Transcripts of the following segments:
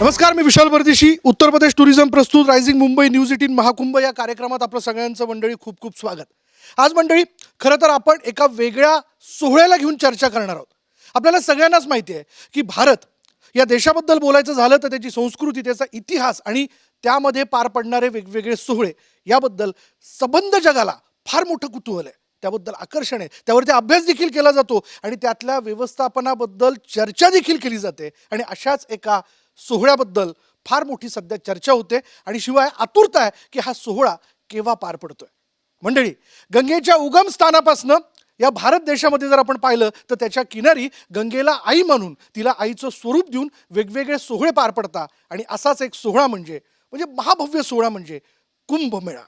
नमस्कार, मी विशाल परदेशी. उत्तर प्रदेश टुरिझम प्रस्तुत रायझिंग मुंबई न्यूज 18 महाकुंभ या कार्यक्रमात आपलं सगळ्यांचं मंडळी खूप खूप स्वागत. आज मंडळी खरं तर आपण एका वेगळ्या सोहळ्याला घेऊन चर्चा करणार आहोत. आपल्याला सगळ्यांनाच माहिती आहे की भारत या देशाबद्दल बोलायचं झालं तर त्याची संस्कृती, त्याचा इतिहास आणि त्यामध्ये पार पडणारे वेगवेगळे सोहळे याबद्दल सबंध जगाला फार मोठं कुतूहल आहे, त्याबद्दल आकर्षण आहे, त्यावरती अभ्यास देखील केला जातो आणि त्यातल्या व्यवस्थापनाबद्दल चर्चा देखील केली जाते. आणि अशाच एका सोहळ्याबद्दल फार मोठी सध्या चर्चा होते आणि शिवाय आतुरता आहे की हा सोहळा केव्हा पार पडतोय. मंडळी, गंगेच्या उगम स्थानापासनं या भारत देशामध्ये जर आपण पाहिलं तर त्याच्या किनारी गंगेला आई म्हणून तिला आईचं स्वरूप देऊन वेगवेगळे सोहळे पार पडतात. आणि असाच एक सोहळा म्हणजे महाभव्य सोहळा म्हणजे कुंभमेळा.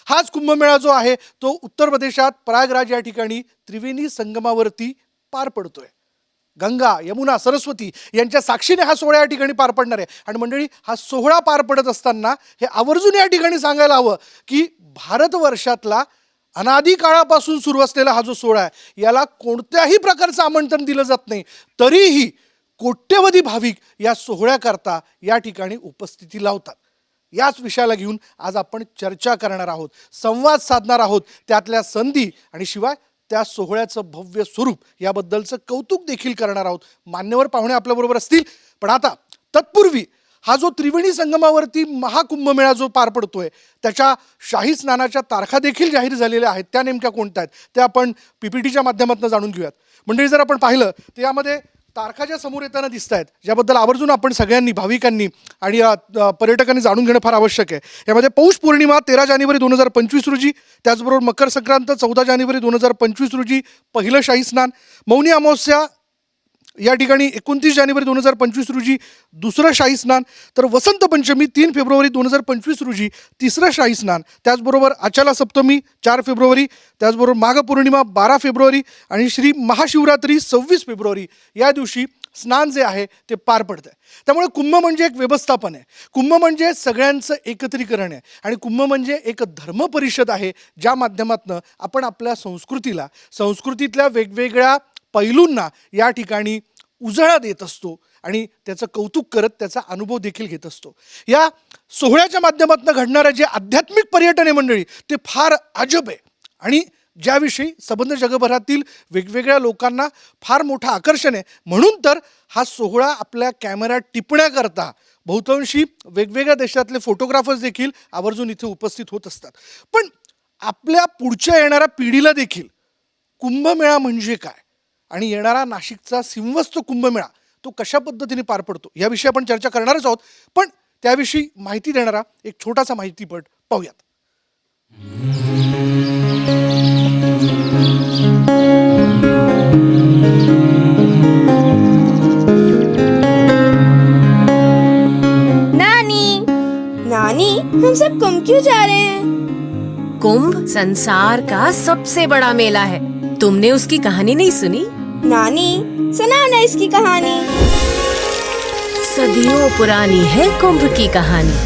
हाच कुंभमेळा जो आहे तो उत्तर प्रदेशात प्रयागराज या ठिकाणी त्रिवेणी संगमावरती पार पडतोय. गंगा, यमुना, सरस्वती यांच्या साक्षीने हा सोहळा या ठिकाणी पार पडणार आहे. आणि मंडळी, हा सोहळा पार पडत असताना हे आवर्जून या ठिकाणी सांगायला हवं की भारतवर्षातला अनादी काळापासून सुरू असलेला हा जो सोहळा आहे याला कोणत्याही प्रकारचं आमंत्रण दिलं जात नाही, तरीही कोट्यवधी भाविक या सोहळ्याकरता या ठिकाणी उपस्थिती लावतात. याच विषयाला घेऊन आज आपण चर्चा करणार आहोत, संवाद साधणार आहोत, त्यातल्या संधी आणि शिवाय त्या सोहळ्याचं भव्य स्वरूप याबद्दलचं कौतुक देखील करणार आहोत. मान्यवर पाहुणे आपल्याबरोबर असतील. पण आता तत्पूर्वी हा जो त्रिवेणी संगमावरती महाकुंभमेळा जो पार पडतोय त्याच्या शाही स्नानाच्या तारखा देखील जाहीर झालेल्या आहेत. त्या नेमक्या कोणत्या आहेत त्या आपण PPTच्या माध्यमातून जाणून घेऊयात. मंडळी, जर आपण पाहिलं तर यामध्ये तारखा ज्या समोर येताना दिसत आहेत ज्याबद्दल आवर्जून आपण सगळ्यांनी, भाविकांनी आणि पर्यटकांनी जाणून घेणं फार आवश्यक आहे. यामध्ये पौष पौर्णिमा 13 जानेवारी 2025 रोजी, त्याचबरोबर मकर संक्रांत 14 जानेवारी 2025 रोजी पहिलं शाही स्नान, मौनी अमावस्या या ठिकाणी 29 जानेवारी 2025 रोजी दुसरं शाही स्नान, तर वसंत पंचमी 3 फेब्रुवारी 2025 रोजी तिसरं शाही स्नान, त्याचबरोबर आचाला सप्तमी 4 फेब्रुवारी, त्याचबरोबर माघ पौर्णिमा 12 फेब्रुवारी आणि श्री महाशिवरात्री 26 फेब्रुवारी या दिवशी स्नान जे आहे ते पार पडतं. त्यामुळे कुंभ म्हणजे एक व्यवस्थापन आहे, कुंभ म्हणजे सगळ्यांचं एकत्रीकरण आहे आणि कुंभ म्हणजे एक धर्म परिषद आहे ज्या माध्यमातून आपण आपल्या संस्कृतीतल्या वेगवेगळ्या पैलूंना या ठिकाणी उजाळा देत असतो आणि त्याचं कौतुक करत त्याचा अनुभव देखील घेत असतो. या सोहळ्याच्या माध्यमातून घडणारं जे आध्यात्मिक पर्यटन आहे मंडळी ते फार अजब आहे आणि ज्याविषयी सबंध जगभरातील वेगवेगळ्या लोकांना फार मोठं आकर्षण आहे. म्हणून तर हा सोहळा आपल्या कॅमेऱ्यात टिपण्याकरता बहुतांशी वेगवेगळ्या देशातले फोटोग्राफर्स देखील आवर्जून इथे उपस्थित होत असतात. पण आपल्या पुढच्या येणाऱ्या पिढीला देखील कुंभमेळा म्हणजे काय आणि येणारा नाशिकचा सिंहस्थ कुंभमेळा तो कशा पद्धतीने पार पडतो याविषयी आपण चर्चा करणारच आहोत. पण त्याविषयी माहिती देणारा एक छोटासा माहितीपट पाहूयात. नानी, नानी, हम सब कुंभ क्यों जा रहे हैं? कुंभ संसार का सबसे बड़ा मेला है. तुमने उसकी कहानी नहीं सुनी? नानी, सुना ना इसकी कहानी. सदियों पुरानी है कुंभ की कहानी,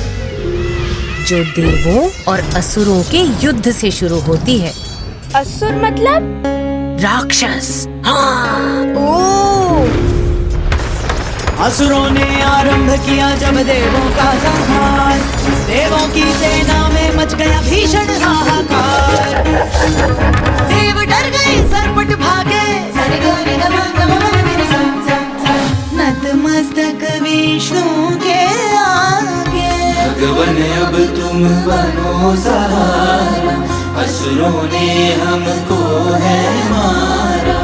जो देवों और असुरों के युद्ध से शुरू होती है. असुर मतलब? राक्षस. हाँ. ओह, असुरों ने आरंभ किया जब देवों का संहार, देवों की सेना में मच गया भीषण हाहाकार. देव डर गए, सरपट भागे, नतमस्तक विष्णु के आगे. भगवन अब तुम बनो सहारा, असुरों ने हमको है मारा.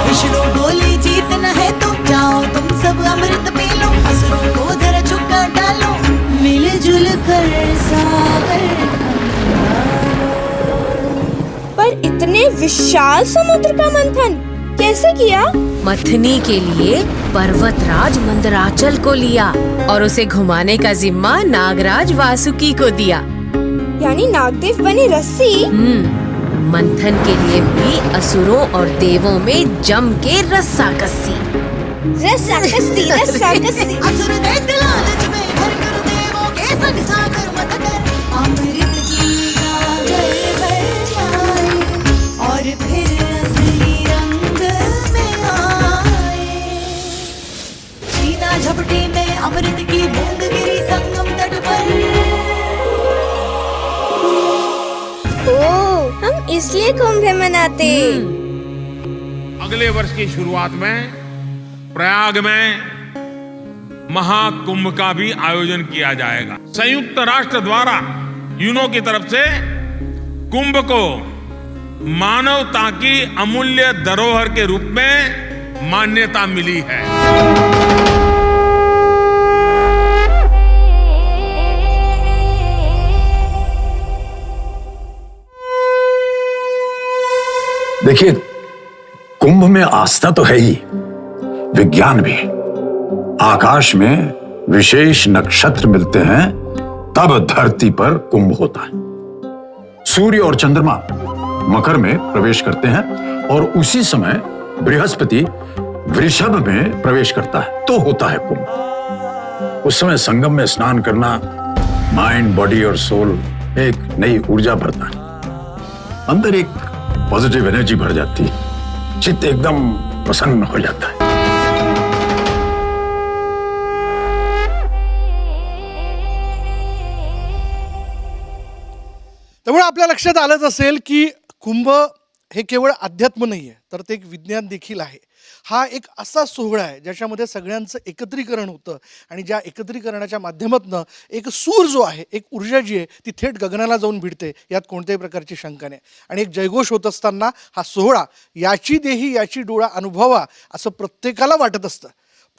विष्णु बोले जीतना है तो जाओ तुम सब अमृत पी लो, असुरों को जरा झुका डालो, मिलजुल कर सागर. पर इतने विशाल समुद्र का मंथन कैसे किया? मथनी के लिए पर्वतराज मंदराचल को लिया और उसे घुमाने का जिम्मा नागराज वासुकी को दिया. यानी नागदेव बनी रस्सी? मंथन के लिए हुई असुरों और देवों में जम के रस्साकस्सी. रस्साकस्सी, रस्साकस्सी. असुर दैत्य लालच में भर कर देवों के संग सागर मथ कर अमृत की गागर भरमाए और फिर असली रंग में आए. झपटी में अमृत ओ, हम इसलिए कुंभ मनाते। अगले वर्ष की शुरुआत में प्रयाग में महाकुंभ का भी आयोजन किया जाएगा। संयुक्त राष्ट्र द्वारा यूनो की तरफ से कुंभ को मानवता की अमूल्य धरोहर के रूप में मान्यता मिली है। देखिए, कुंभ में आस्था तो है ही, विज्ञान भी। आकाश में विशेष नक्षत्र मिलते हैं तब धरती पर कुंभ होता है। सूर्य और चंद्रमा मकर में प्रवेश करते हैं और उसी समय बृहस्पति वृषभ में प्रवेश करता है तो होता है कुंभ। उस समय संगम में स्नान करना माइंड, बॉडी और सोल एक नई ऊर्जा भरता है। अंदर एक पॉजिटिव एनर्जी भर जाती है, चित्त एकदम प्रसन्न हो जाता है। त्यामुळे आपल्या लक्षात आलंच असेल की कुंभ हे केवळ अध्यात्म नाही आहे, तर ते एक विज्ञान देखील आहे. हा एक असा सोहळा आहे ज्याच्यामध्ये सगळ्यांचं एकत्रीकरण होतं आणि ज्या एकत्रीकरणाच्या माध्यमातून एक सूर जो आहे, एक ऊर्जा जी आहे ती थेट गगनाला जाऊन भिडते, यात कोणत्याही प्रकारची शंका नाही. आणि एक जयघोष होत असताना हा सोहळा याची देही याची डोळा अनुभवा असं प्रत्येकाला वाटत असतं.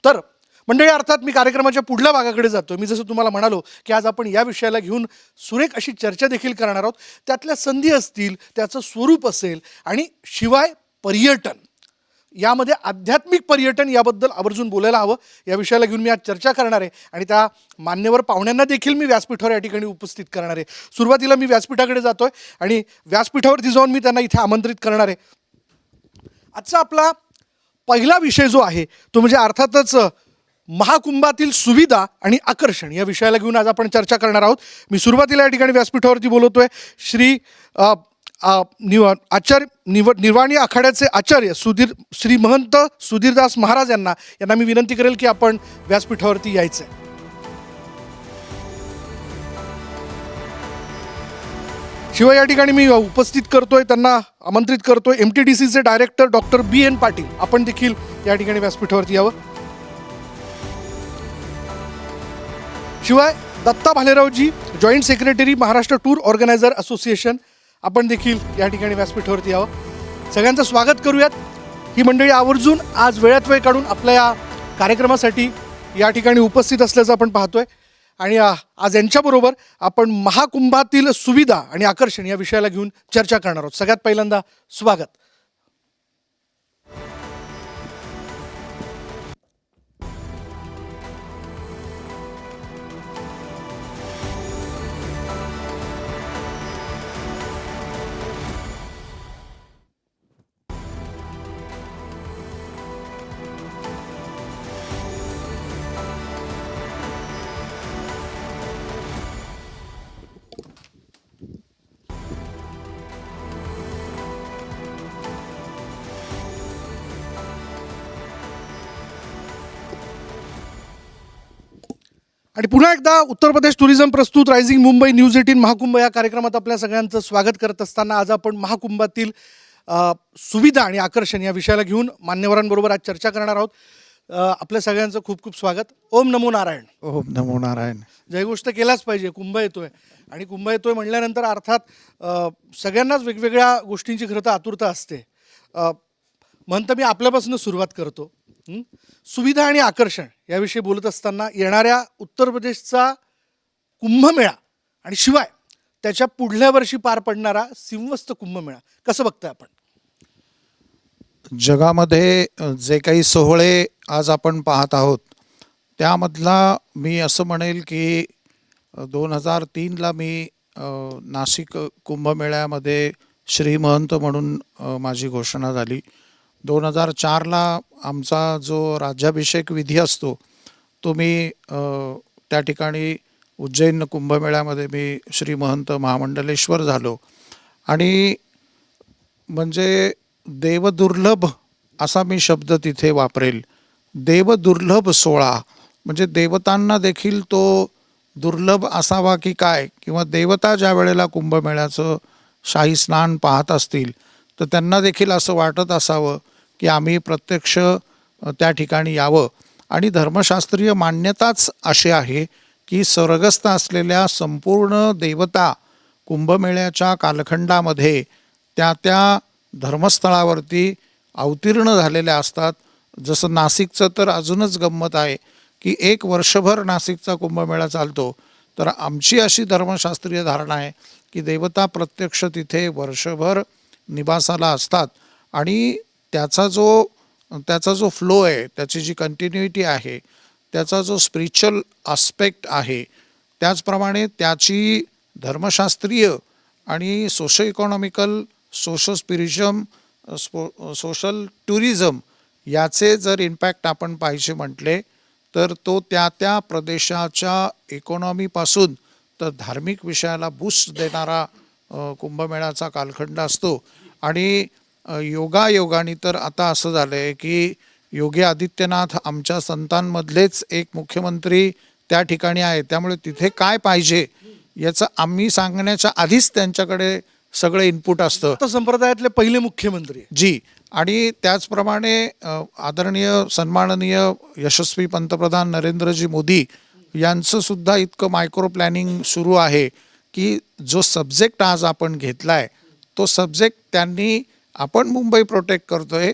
तर मंडळी, अर्थात मी कार्यक्रमाच्या पुढल्या भागाकडे जातो. मी जसं तुम्हाला म्हणालो की आज आपण या विषयाला घेऊन सुरेख अशी चर्चा देखील करणार आहोत. त्यातल्या संधी असतील, त्याचं स्वरूप असेल आणि शिवाय पर्यटन, यामध्ये आध्यात्मिक पर्यटन याबद्दल आवर्जून बोलायला हवं. या विषयाला घेऊन मी आज चर्चा करणार आहे आणि त्या मान्यवर पाहुण्यांना देखील मी व्यासपीठावर या ठिकाणी उपस्थित करणार आहे. सुरुवातीला मी व्यासपीठाकडे जातोय आणि व्यासपीठावरती जाऊन मी त्यांना इथे आमंत्रित करणार आहे. आजचा आपला पहिला विषय जो आहे तो म्हणजे अर्थातच महाकुंभातील सुविधा आणि आकर्षण या विषयाला घेऊन आज आपण चर्चा करणार आहोत. मी सुरुवातीला या ठिकाणी व्यासपीठावरती बोलवतोय श्री निर्वाणी आखाड्याचे आचार्य श्री महंत सुधीरदास महाराज यांना मी विनंती करेल की आपण व्यासपीठावरती यायचं. शिवाय या ठिकाणी मी उपस्थित करतोय, त्यांना आमंत्रित करतोय MTDCचे डायरेक्टर डॉक्टर BN पाटील, आपण देखील या ठिकाणी व्यासपीठावरती यावं. शिवाय Datta Bhaleraoji, joint secretary Maharashtra tour organiser association, आपण देखील या ठिकाणी व्यासपीठावरती यावं. सगळ्यांचं स्वागत करूयात. ही मंडळी आवर्जून आज वेळात वेळ काढून आपल्या या कार्यक्रमासाठी या ठिकाणी उपस्थित असल्याचं आपण पाहतोय. आणि आज यांच्याबरोबर आपण महाकुंभातील सुविधा आणि आकर्षण या विषयाला घेऊन चर्चा करणार आहोत. सगळ्यात पहिल्यांदा स्वागत. आणि पुन्हा एकदा उत्तर प्रदेश टुरिझम प्रस्तुत रायझिंग मुंबई न्यूज 18 महाकुंभ या कार्यक्रमात आपल्या सगळ्यांचं स्वागत करत असताना आज आपण महाकुंभातील सुविधा आणि आकर्षण या विषयाला घेऊन मान्यवरांबरोबर आज चर्चा करणार आहोत. आपल्या सगळ्यांचं खूप खूप स्वागत. ओम नमो नारायण. ओम नमो नारायण. जयघोष तर केलाच पाहिजे. कुंभ येतोय आणि कुंभ येतोय म्हणल्यानंतर अर्थात सगळ्यांनाच वेगवेगळ्या गोष्टींची खरं तर आतुरता असते. म्हणतं मी आपल्यापासून सुरुवात करतो. सुविधा आणि आकर्षण याविषयी बोलत असताना येणाऱ्या उत्तर प्रदेशचा कुंभमेळा आणि शिवाय त्याच्या पुढल्या वर्षी पार पडणारा सिंहस्थ कुंभमेळा कसं बघताय आपण? जगामध्ये जे काही सोहळे आज आपण पाहत आहोत त्यामधला मी असं म्हणेल की 2003ला मी नाशिक कुंभमेळ्यामध्ये श्रीमहंत म्हणून माझी घोषणा झाली. 2004ला आमचा जो राज्याभिषेक विधी असतो तो मी त्या ठिकाणी उज्जैन कुंभमेळ्यामध्ये मी श्रीमहंत महामंडलेश्वर झालो. आणि म्हणजे देवदुर्लभ असा मी शब्द तिथे वापरेल. देवदुर्लभ सोहळा म्हणजे देवतांना देखील तो दुर्लभ असावा की काय, किंवा देवता ज्या वेळेला कुंभमेळ्याचं शाही स्नान पाहत असतील तर त्यांना देखील असं वाटत असावं की आम्ही प्रत्यक्ष त्या ठिकाणी यावं. आणि धर्मशास्त्रीय मान्यताच अशी आहे की स्वर्गस्थ असलेल्या संपूर्ण देवता कुंभमेळ्याच्या कालखंडामध्ये त्या धर्मस्थळावरती अवतीर्ण झालेल्या असतात. जसं नाशिकचं तर अजूनच गंमत आहे की 1 वर्षभर नाशिकचा कुंभमेळा चालतो. तर आमची अशी धर्मशास्त्रीय धारणा आहे की देवता प्रत्यक्ष तिथे वर्षभर निवासाला असतात आणि त्याचा जो फ्लो आहे, त्याची जी कंटिन्युइटी आहे, त्याचा जो स्पिरिच्युअल आस्पेक्ट आहे, त्याचप्रमाणे त्याची धर्मशास्त्रीय आणि socio economical, socio spiritual, social tourism याचे जर इम्पॅक्ट आपण पाहिजे म्हटले तर तो त्या प्रदेशाच्या इकॉनॉमीपासून तर धार्मिक विषयाला बूस्ट देणारा कुंभमेळ्याचा कालखंड असतो. आणि योगायोगाने तर आता असं झालं आहे की योगी आदित्यनाथ आमच्या संतांमधलेच एक मुख्यमंत्री त्या ठिकाणी आहे. त्यामुळे तिथे काय पाहिजे याचं आम्ही सांगण्याच्या आधीच त्यांच्याकडे सगळं इनपुट असतं. आता संप्रदायातले पहिले मुख्यमंत्री आहे. जी. आणि त्याचप्रमाणे आदरणीय सन्माननीय यशस्वी पंतप्रधान नरेंद्रजी मोदी यांचं सुद्धा इतकं मायक्रो प्लॅनिंग सुरू आहे की जो सब्जेक्ट आज आपण घेतला आहे तो सब्जेक्ट त्यांनी, आपण मुंबई प्रोटेक्ट करतोय,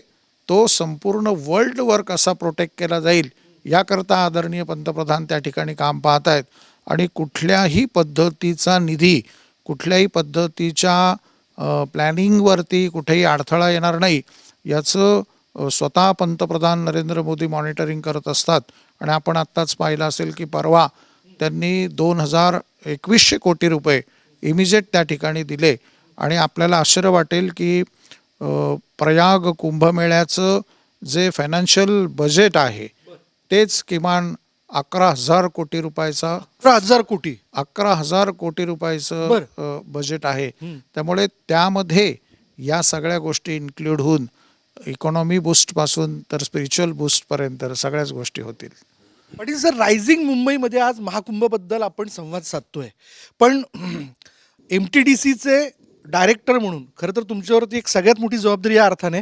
तो संपूर्ण वर्ल्डवर कसा प्रोटेक्ट केला जाईल याकरता आदरणीय पंतप्रधान त्या ठिकाणी काम पाहत आहेत. आणि कुठल्याही पद्धतीचा निधी, कुठल्याही पद्धतीच्या प्लॅनिंगवरती कुठेही अडथळा येणार नाही याचं स्वतः पंतप्रधान नरेंद्र मोदी मॉनिटरिंग करत असतात. आणि आपण आत्ताच पाहिलं असेल की परवा त्यांनी 2100 कोटी रुपये इमिजिएट त्या ठिकाणी दिले. आणि आपल्याला आश्चर्य वाटेल की प्रयाग कुंभमेळ्याचं जे फायनान्शियल बजेट आहे तेच किमान 11,000 कोटी रुपयाचा 11,000 कोटी रुपयाचं बजेट आहे. त्यामुळे त्यामध्ये या सगळ्या गोष्टी इन्क्लूड होऊन इकॉनॉमी बूस्ट पासून तर स्पिरिच्युअल बूस्ट पर्यंत सगळ्याच गोष्टी होतील. पाटील सर, रायझिंग मुंबईमध्ये आज महाकुंभबद्दल आपण संवाद साधतोय, पण MTDCचे डायरेक्टर म्हणून खरं तर तुमच्यावरती एक सगळ्यात मोठी जबाबदारी या अर्थाने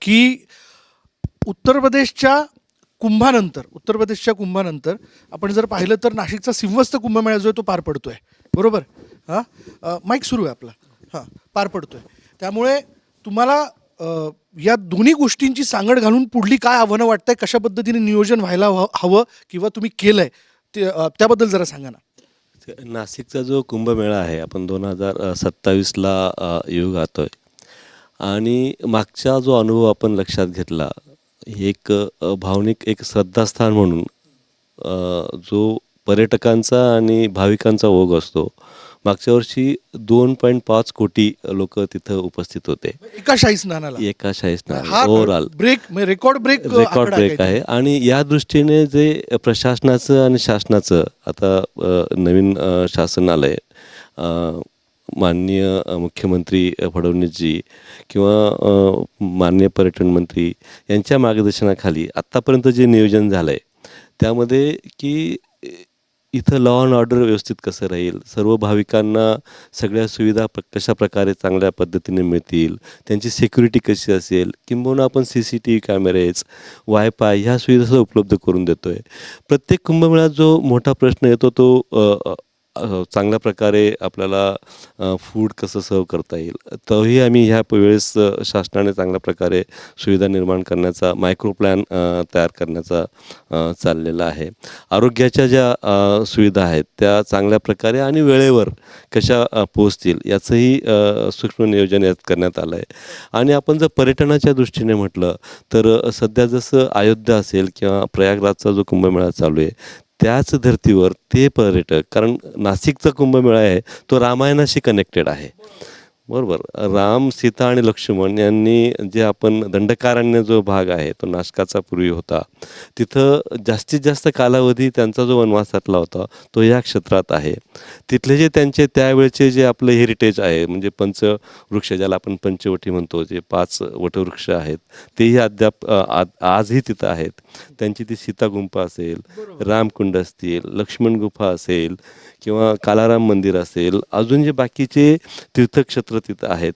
की उत्तर प्रदेशच्या कुंभानंतर आपण जर पाहिलं तर नाशिकचा सिंहस्थ कुंभमेळा जो आहे तो पार पडतोय, बरोबर? माईक सुरू आहे आपला, पार पडतोय. त्यामुळे तुम्हाला या दोन्ही गोष्टींची सांगड घालून पुढली काय आव्हानं वाटतंय, कशा पद्धतीने नियोजन व्हायला हवं किंवा तुम्ही केलंय त्याबद्दल जरा सांगा ना. नाशिकचा जो कुंभमेळा आहे, आपण 2027ला येऊ घातोय आणि मागचा जो अनुभव आपण लक्षात घेतला, एक भावनिक एक श्रद्धास्थान म्हणून जो पर्यटकांचा आणि भाविकांचा ओघ असतो. मागच्या वर्षी 2.5 कोटी लोक तिथं उपस्थित होते एका शाही स्नानाला. ओव्हरऑल रेकॉर्ड ब्रेक आहे. आणि या दृष्टीने जे प्रशासनाचं आणि शासनाचं आता नवीन शासन आलंय, माननीय मुख्यमंत्री फडणवीसजी किंवा माननीय पर्यटन मंत्री यांच्या मार्गदर्शनाखाली आत्तापर्यंत जे नियोजन झालं आहे त्यामध्ये की इथं लॉ अँड ऑर्डर व्यवस्थित कसं राहील, सर्व भाविकांना सगळ्या सुविधा कशा प्रकारे चांगल्या पद्धतीने मिळतील, त्यांची सिक्युरिटी कशी असेल, किंबहुना आपण CCTV कॅमेरेज, वायफाय ह्या सुविधा उपलब्ध करून देतो आहे. प्रत्येक कुंभमेळ्यात जो मोठा प्रश्न येतो तो चांगल्या प्रकारे आपल्याला फूड कसं सर्व करता येईल, तोही आम्ही ह्या वेळेस शासनाने चांगल्या प्रकारे सुविधा निर्माण करण्याचा मायक्रो प्लॅन तयार करण्याचा चाललेला आहे. आरोग्याच्या ज्या सुविधा आहेत त्या चांगल्या प्रकारे आणि वेळेवर कशा पोहोचतील याचंही सूक्ष्म नियोजन यात करण्यात आलं आहे. आणि आपण जर पर्यटनाच्या दृष्टीने म्हटलं तर सध्या जसं अयोध्या असेल किंवा प्रयागराजचा जो कुंभमेळा चालू आहे त्याच धर्तीवर ते पर्यटक, कारण नाशिकचा कुंभमेळा आहे तो रामायणाशी कनेक्टेड आहे, बरोबर? राम, सीता आणि लक्ष्मण यांनी जे आपण दंडकारण्य जो भाग आहे तो नाशकाचा पूर्वी होता, तिथं जास्तीत जास्त कालावधी त्यांचा जो वनवासातला होता तो या क्षेत्रात आहे. तिथले जे त्यांचे त्यावेळचे जे आपलं हेरिटेज आहे, म्हणजे पंचवृक्ष ज्याला आपण पंचवटी म्हणतो, जे 5 वटवृक्ष आहेत तेही अद्याप आजही तिथं आहेत. त्यांची ती सीता गुंफा असेल, रामकुंड असतील, लक्ष्मण गुफा असेल किंवा कालाराम मंदिर असेल, अजून जे बाकीचे तीर्थक्षेत्र तिथं आहेत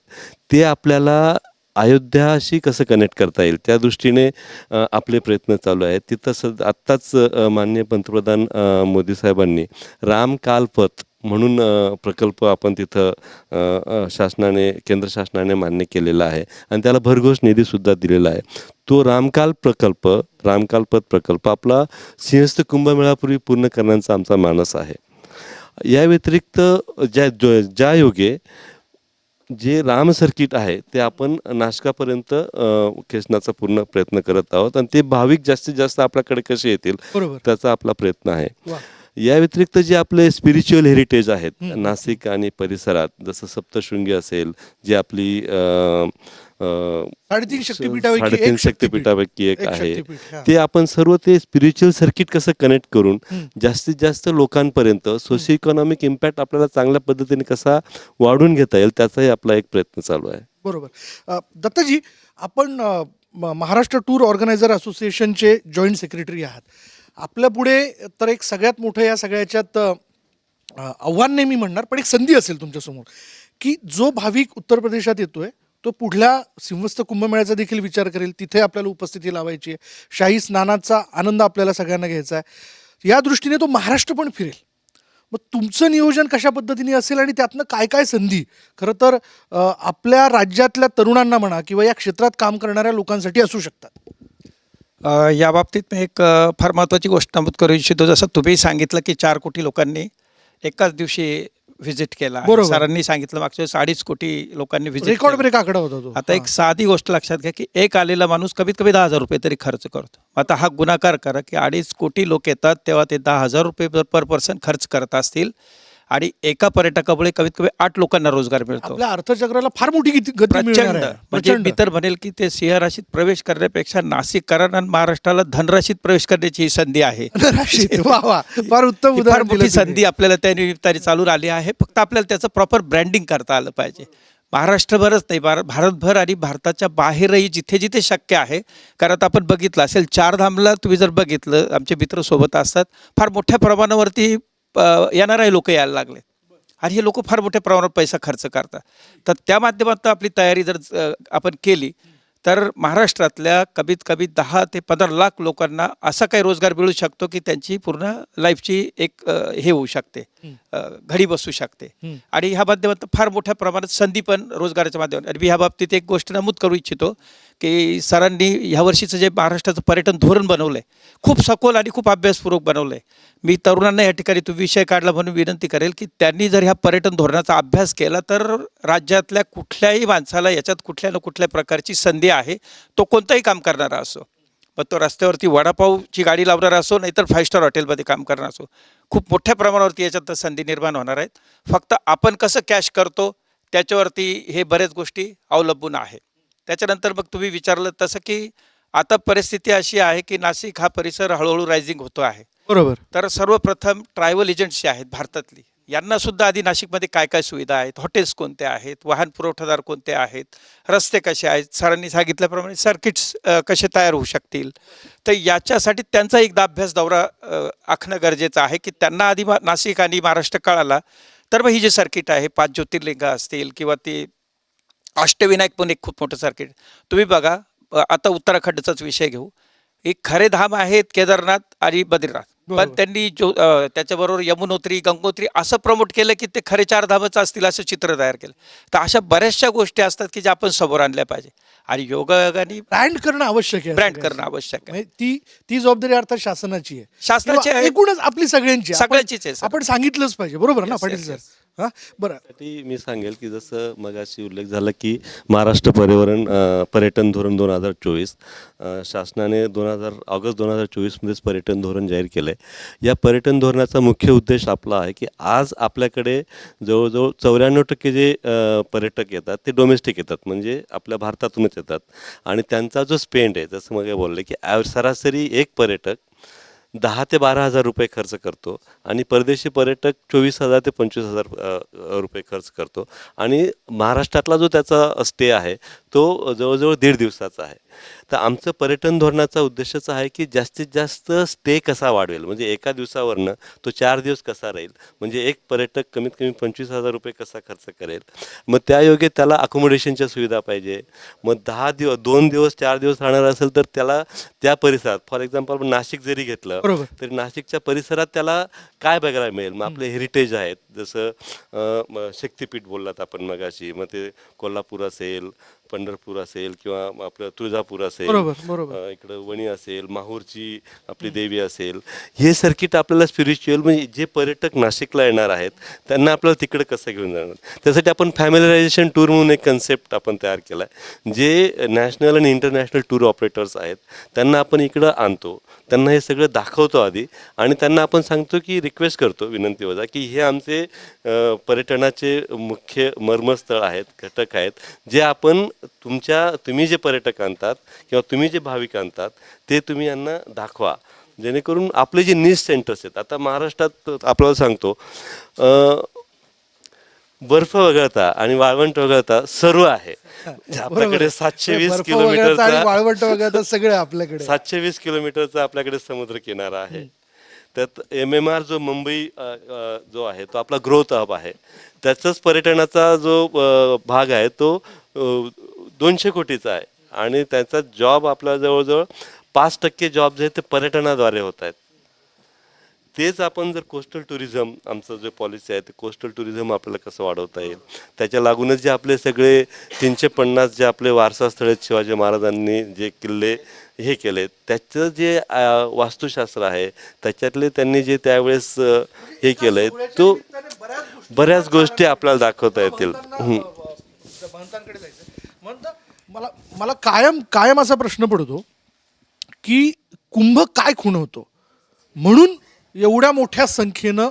ते आपल्याला अयोध्याशी कसं कनेक्ट करता येईल त्या दृष्टीने आपले प्रयत्न चालू आहेत. तिथं आत्ताच माननीय पंतप्रधान मोदी साहेबांनी रामकालपथ म्हणून प्रकल्प आपण तिथं केंद्र शासनाने मान्य केलेला आहे आणि त्याला भरघोस निधीसुद्धा दिलेला आहे. तो रामकालपथ प्रकल्प आपला सिंहस्थ कुंभमेळापूर्वी पूर्ण करण्याचा आमचा मानस आहे. या व्यतिरिक्त ज्या योगे जे राम सर्किट आहे ते आपण नाशकापर्यंत खेचण्याचा पूर्ण प्रयत्न करत आहोत आणि ते भाविक जास्तीत जास्त आपल्याकडे कसे येतील बरोबर. त्याचा आपला प्रयत्न आहे. वा. या व्यतिरिक्त जे आपले स्पिरिच्युअल हेरिटेज आहेत नाशिक आणि परिसरात, जसं सप्तशृंगी असेल, जी आपली 3.5 शक्तिपीठापैकी 3.5 शक्तिपीठापैकी एक आहे, शक्तिपीठ, हा. ते आपण सर्व ते स्पिरिच्युअल सर्किट कसं कनेक्ट करून जास्तीत जास्त लोकांपर्यंत सोशो इकॉनॉमिक इम्पॅक्ट आपल्याला चांगल्या पद्धतीने कसा वाढून घेता येईल त्याचाही आपला एक प्रयत्न चालू आहे. बरोबर. दत्ताजी, आपण महाराष्ट्र टूर ऑर्गनायझर असोसिएशनचे जॉईंट सेक्रेटरी आहात. आपल्या पुढे तर एक सगळ्यात मोठं या सगळ्याच्यात आव्हान नाही मी म्हणणार, पण एक संधी असेल तुमच्यासमोर की जो भाविक उत्तर प्रदेशात येतोय तो पुढल्या सिंहस्थ कुंभमेळ्याचा देखील विचार करेल, तिथे आपल्याला उपस्थिती लावायची आहे, शाही स्नानाचा आनंद आपल्याला सगळ्यांना घ्यायचा आहे. या दृष्टीने तो महाराष्ट्र पण फिरेल. मग तुमचं नियोजन कशा पद्धतीने असेल आणि त्यातनं काय काय संधी खरं तर आपल्या राज्यातल्या तरुणांना म्हणा किंवा या क्षेत्रात काम करणाऱ्या लोकांसाठी असू शकतात? या बाबतीत मी एक फार महत्त्वाची गोष्ट नमूद करू इच्छितो. जसं तुम्ही सांगितलं की 4 कोटी लोकांनी एकाच दिवशी व्हिजिट केला. बरोबर. सरांनी सांगितलं मागच्या वेळेस 2.5 कोटी लोकांनी व्हिजिट रेकॉर्ड ब्रेक आकडा होता तो. आता एक साधी गोष्ट लक्षात घ्या की एक आलेला माणूस कमीत कमी 10,000 रुपये तरी खर्च करतो. आता हा गुणाकार करा की 2.5 कोटी लोक येतात तेव्हा ते 10,000 रुपये पर पर्सन खर्च करत असतील आणि एका पर्यटकामुळे कमीत कमी 8 लोकांना रोजगार मिळतो. आपल्या अर्थचक्राला फार मोठी गती मिळणार प्रचंड. आहे. म्हणजे मी तर म्हणेल की ते सिंहराशीत प्रवेश करण्यापेक्षा नाशिककरांना आणि महाराष्ट्राला धनराशीत प्रवेश करण्याची ही संधी आहे. राशीत. वा वा, फार उत्तम ही फार उदाहरण मोठी दिलं तुम्ही. संधी आपल्याला त्या निमित्ताने चालू आली आहे. फक्त आपल्याला त्याचं प्रॉपर ब्रँडिंग करता आलं पाहिजे. महाराष्ट्रभरच नाही, भारतभर आणि भारताच्या बाहेरही जिथे जिथे शक्य आहे. कारण आता आपण बघितलं असेल 4 धामला तुम्ही जर बघितलं, आमचे मित्र सोबत असतात, फार मोठ्या प्रमाणावरती येणारे लोक यायला लागले आणि हे लोक फार मोठ्या प्रमाणावर पैसा खर्च करतात. तर त्या माध्यमातून आपली तयारी जर आपण केली तर महाराष्ट्रातल्या कमीत कमी 10 ते 15 लाख लोकांना असा काही रोजगार मिळू शकतो की त्यांची पूर्ण लाईफची एक हे होऊ शकते, घडी बसू शकते. आणि ह्या माध्यमातून फार मोठ्या प्रमाणात संधी पण रोजगाराच्या माध्यमातून. आणि मी ह्या बाबतीत एक गोष्ट नमूद करू इच्छितो की सरांनी ह्या वर्षीचं जे महाराष्ट्राचं पर्यटन धोरण बनवलं आहे खूप सखोल आणि खूप अभ्यासपूर्वक बनवलं आहे. मी तरुणांना या ठिकाणी तो विषय काढला म्हणून विनंती करेल की त्यांनी जर ह्या पर्यटन धोरणाचा अभ्यास केला तर राज्यातल्या कुठल्याही माणसाला याच्यात कुठल्या ना कुठल्या प्रकारची संधी आहे. तो कोणतंही काम करणारा असो, मग तो रस्त्यावरती वडापावची गाडी लावणारा असो नाहीतर 5 स्टार हॉटेलमध्ये काम करणारा असो, खूप मोठ्या प्रमाणावरती याच्यात संधी निर्माण होणार आहेत. फक्त आपण कसं कॅश करतो त्याच्यावरती हे बऱ्याच गोष्टी अवलंबून आहे. त्याच्यानंतर मग तुम्ही विचारलं तसं की आता परिस्थिती अशी आहे की नाशिक हा परिसर हळूहळू रायझिंग होतो आहे. बरोबर. तर सर्वप्रथम ट्रॅव्हल एजंट्स जे आहेत भारतातली, यांना सुद्धा आधी नाशिकमध्ये काय काय सुविधा आहेत, हॉटेल्स कोणते आहेत, वाहन पुरवठादार कोणते आहेत, रस्ते कसे आहेत, सरांनी सांगितल्याप्रमाणे सर्किट्स कसे तयार होऊ शकतील. तर याच्यासाठी त्यांचा एकदा अभ्यास दौरा आखणं गरजेचं आहे की त्यांना आधी नाशिक आणि महाराष्ट्र कळाला तर मग ही जे सर्किट आहे 5 ज्योतिर्लिंग असतील किंवा ते अष्टविनायक पण एक खूप मोठं सर्किट. तुम्ही बघा आता उत्तराखंडचाच विषय घेऊ, एक खरे धाम आहेत केदारनाथ आणि बद्रीनाथ, पण त्यांनी त्याच्याबरोबर यमुनोत्री गंगोत्री असं प्रमोट केलं की ते खरे 4 धामच असतील असं चित्र तयार केलं. तर अशा बऱ्याचशा गोष्टी असतात की ज्या आपण समोर आणल्या पाहिजे आणि योगायोगाने ब्रँड करणं आवश्यक आहे. ब्रँड करणं आवश्यक आहे. ती जबाबदारी अर्थात शासनाची आहे, शासनाची आहे, एकूणच आपली सगळ्यांची आहे. सगळ्यांचीच आहे. आपण सांगितलंच पाहिजे. बरोबर ना पाटील सर? हां, बरं. त्यासाठी मी सांगेल की जसं मगाशी उल्लेख झाला की महाराष्ट्र पर्यटन धोरण 2024 शासनाने ऑगस्ट 2024मध्येच पर्यटन धोरण जाहीर केलं आहे. या पर्यटन धोरणाचा मुख्य उद्देश आपला आहे की आज आपल्याकडे जवळजवळ 94% जे पर्यटक येतात ते डोमेस्टिक येतात, म्हणजे आपल्या भारतातूनच येतात. आणि त्यांचा जो स्पेंड आहे, जसं मग बोलले की सरासरी एक पर्यटक 10 ते 12 हजार रुपये खर्च करतो आणि परदेशी पर्यटक 24,000 ते 25,000 रुपये खर्च करतो. आणि महाराष्ट्रातला जो त्याचा स्टे आहे तो जवळजवळ 1.5 दिवसाचा आहे. तर आमचं पर्यटन धोरणाचा उद्देशच आहे की जास्तीत जास्त स्टे कसा वाढवेल, म्हणजे एका दिवसावरनं तो 4 दिवस कसा राहील, म्हणजे एक पर्यटक कमीत कमी 25,000 रुपये कसा खर्च करेल. मग त्यायोगे त्याला अकोमोडेशनच्या सुविधा पाहिजे. मग 2 दिवस 4 दिवस राहणार असेल तर त्याला त्या परिसरात, फॉर एक्झाम्पल आपण नाशिक जरी घेतलं बरोबर. तरी नाशिकच्या परिसरात त्याला काय बघायला मिळेल. मग आपले हेरिटेज आहेत, जसं शक्तिपीठ बोललात आपण मगाशी, मग ते कोल्हापूर असेल, पंढरपूर असेल, किंवा आपलं तुळजापूर असेल, बरोबर. इकडं वणी असेल, माहूरची आपली देवी असेल, हे सर्किट आपल्याला स्पिरिच्युअल, म्हणजे जे पर्यटक नाशिकला येणार आहेत त्यांना आपल्याला तिकडे कसं घेऊन जाणार. त्यासाठी आपण फॅमिलीरायझेशन टूर म्हणून एक कन्सेप्ट आपण तयार केला आहे. जे नॅशनल आणि इंटरनॅशनल टूर ऑपरेटर्स आहेत त्यांना आपण इकडं आणतो, त्यांना हे सगळं दाखवतो आधी, आणि त्यांना आपण सांगतो की रिक्वेस्ट करतो, विनंती वजा, की हे आमचे पर्यटनाचे मुख्य मर्मस्थळ आहेत, घटक आहेत, जे आपण तुम्ही जे पर्यटक आणतात किंवा तुम्ही जे भाविक आणतात ते तुम्ही यांना दाखवा, जेणेकरून आपले जे नीज सेंटर्स आहेत, आता महाराष्ट्रात आपल्याला सांगतो बर्फ वगळता आणि वाळवंट वगळता सर्व आहे. आपल्याकडे 720 किलोमीटरचा वाळवंट वगैरे सगळं आपल्याकडे 720 किलोमीटरचा आपल्याकडे समुद्र किनारा आहे. त्यात MMR जो मुंबई जो आहे तो आपला ग्रोथ हब आहे, त्याचाच पर्यटनाचा जो भाग आहे तो 200 कोटीचा आहे, आणि त्याचा जॉब आपला जवळजवळ 5% जॉब जे आहेत ते पर्यटनाद्वारे होत आहेत. तेच आपण जर कोस्टल टुरिझम, आमचं जे पॉलिसी आहे ते कोस्टल टुरिझम आपल्याला कसं वाढवता येईल, त्याच्या लागूनच जे आपले सगळे 350 जे आपले वारसा स्थळ आहेत, शिवाजी महाराजांनी जे किल्ले हे केले, त्याचं जे वास्तुशास्त्र आहे त्याच्यातले त्यांनी जे त्यावेळेस हे केलं आहे, तो बऱ्याच गोष्टी आपल्याला दाखवता येतील. मला कायम असा प्रश्न पडतो की कुंभ काय खुणवतो, म्हणून एवढ्या मोठ्या संख्येनं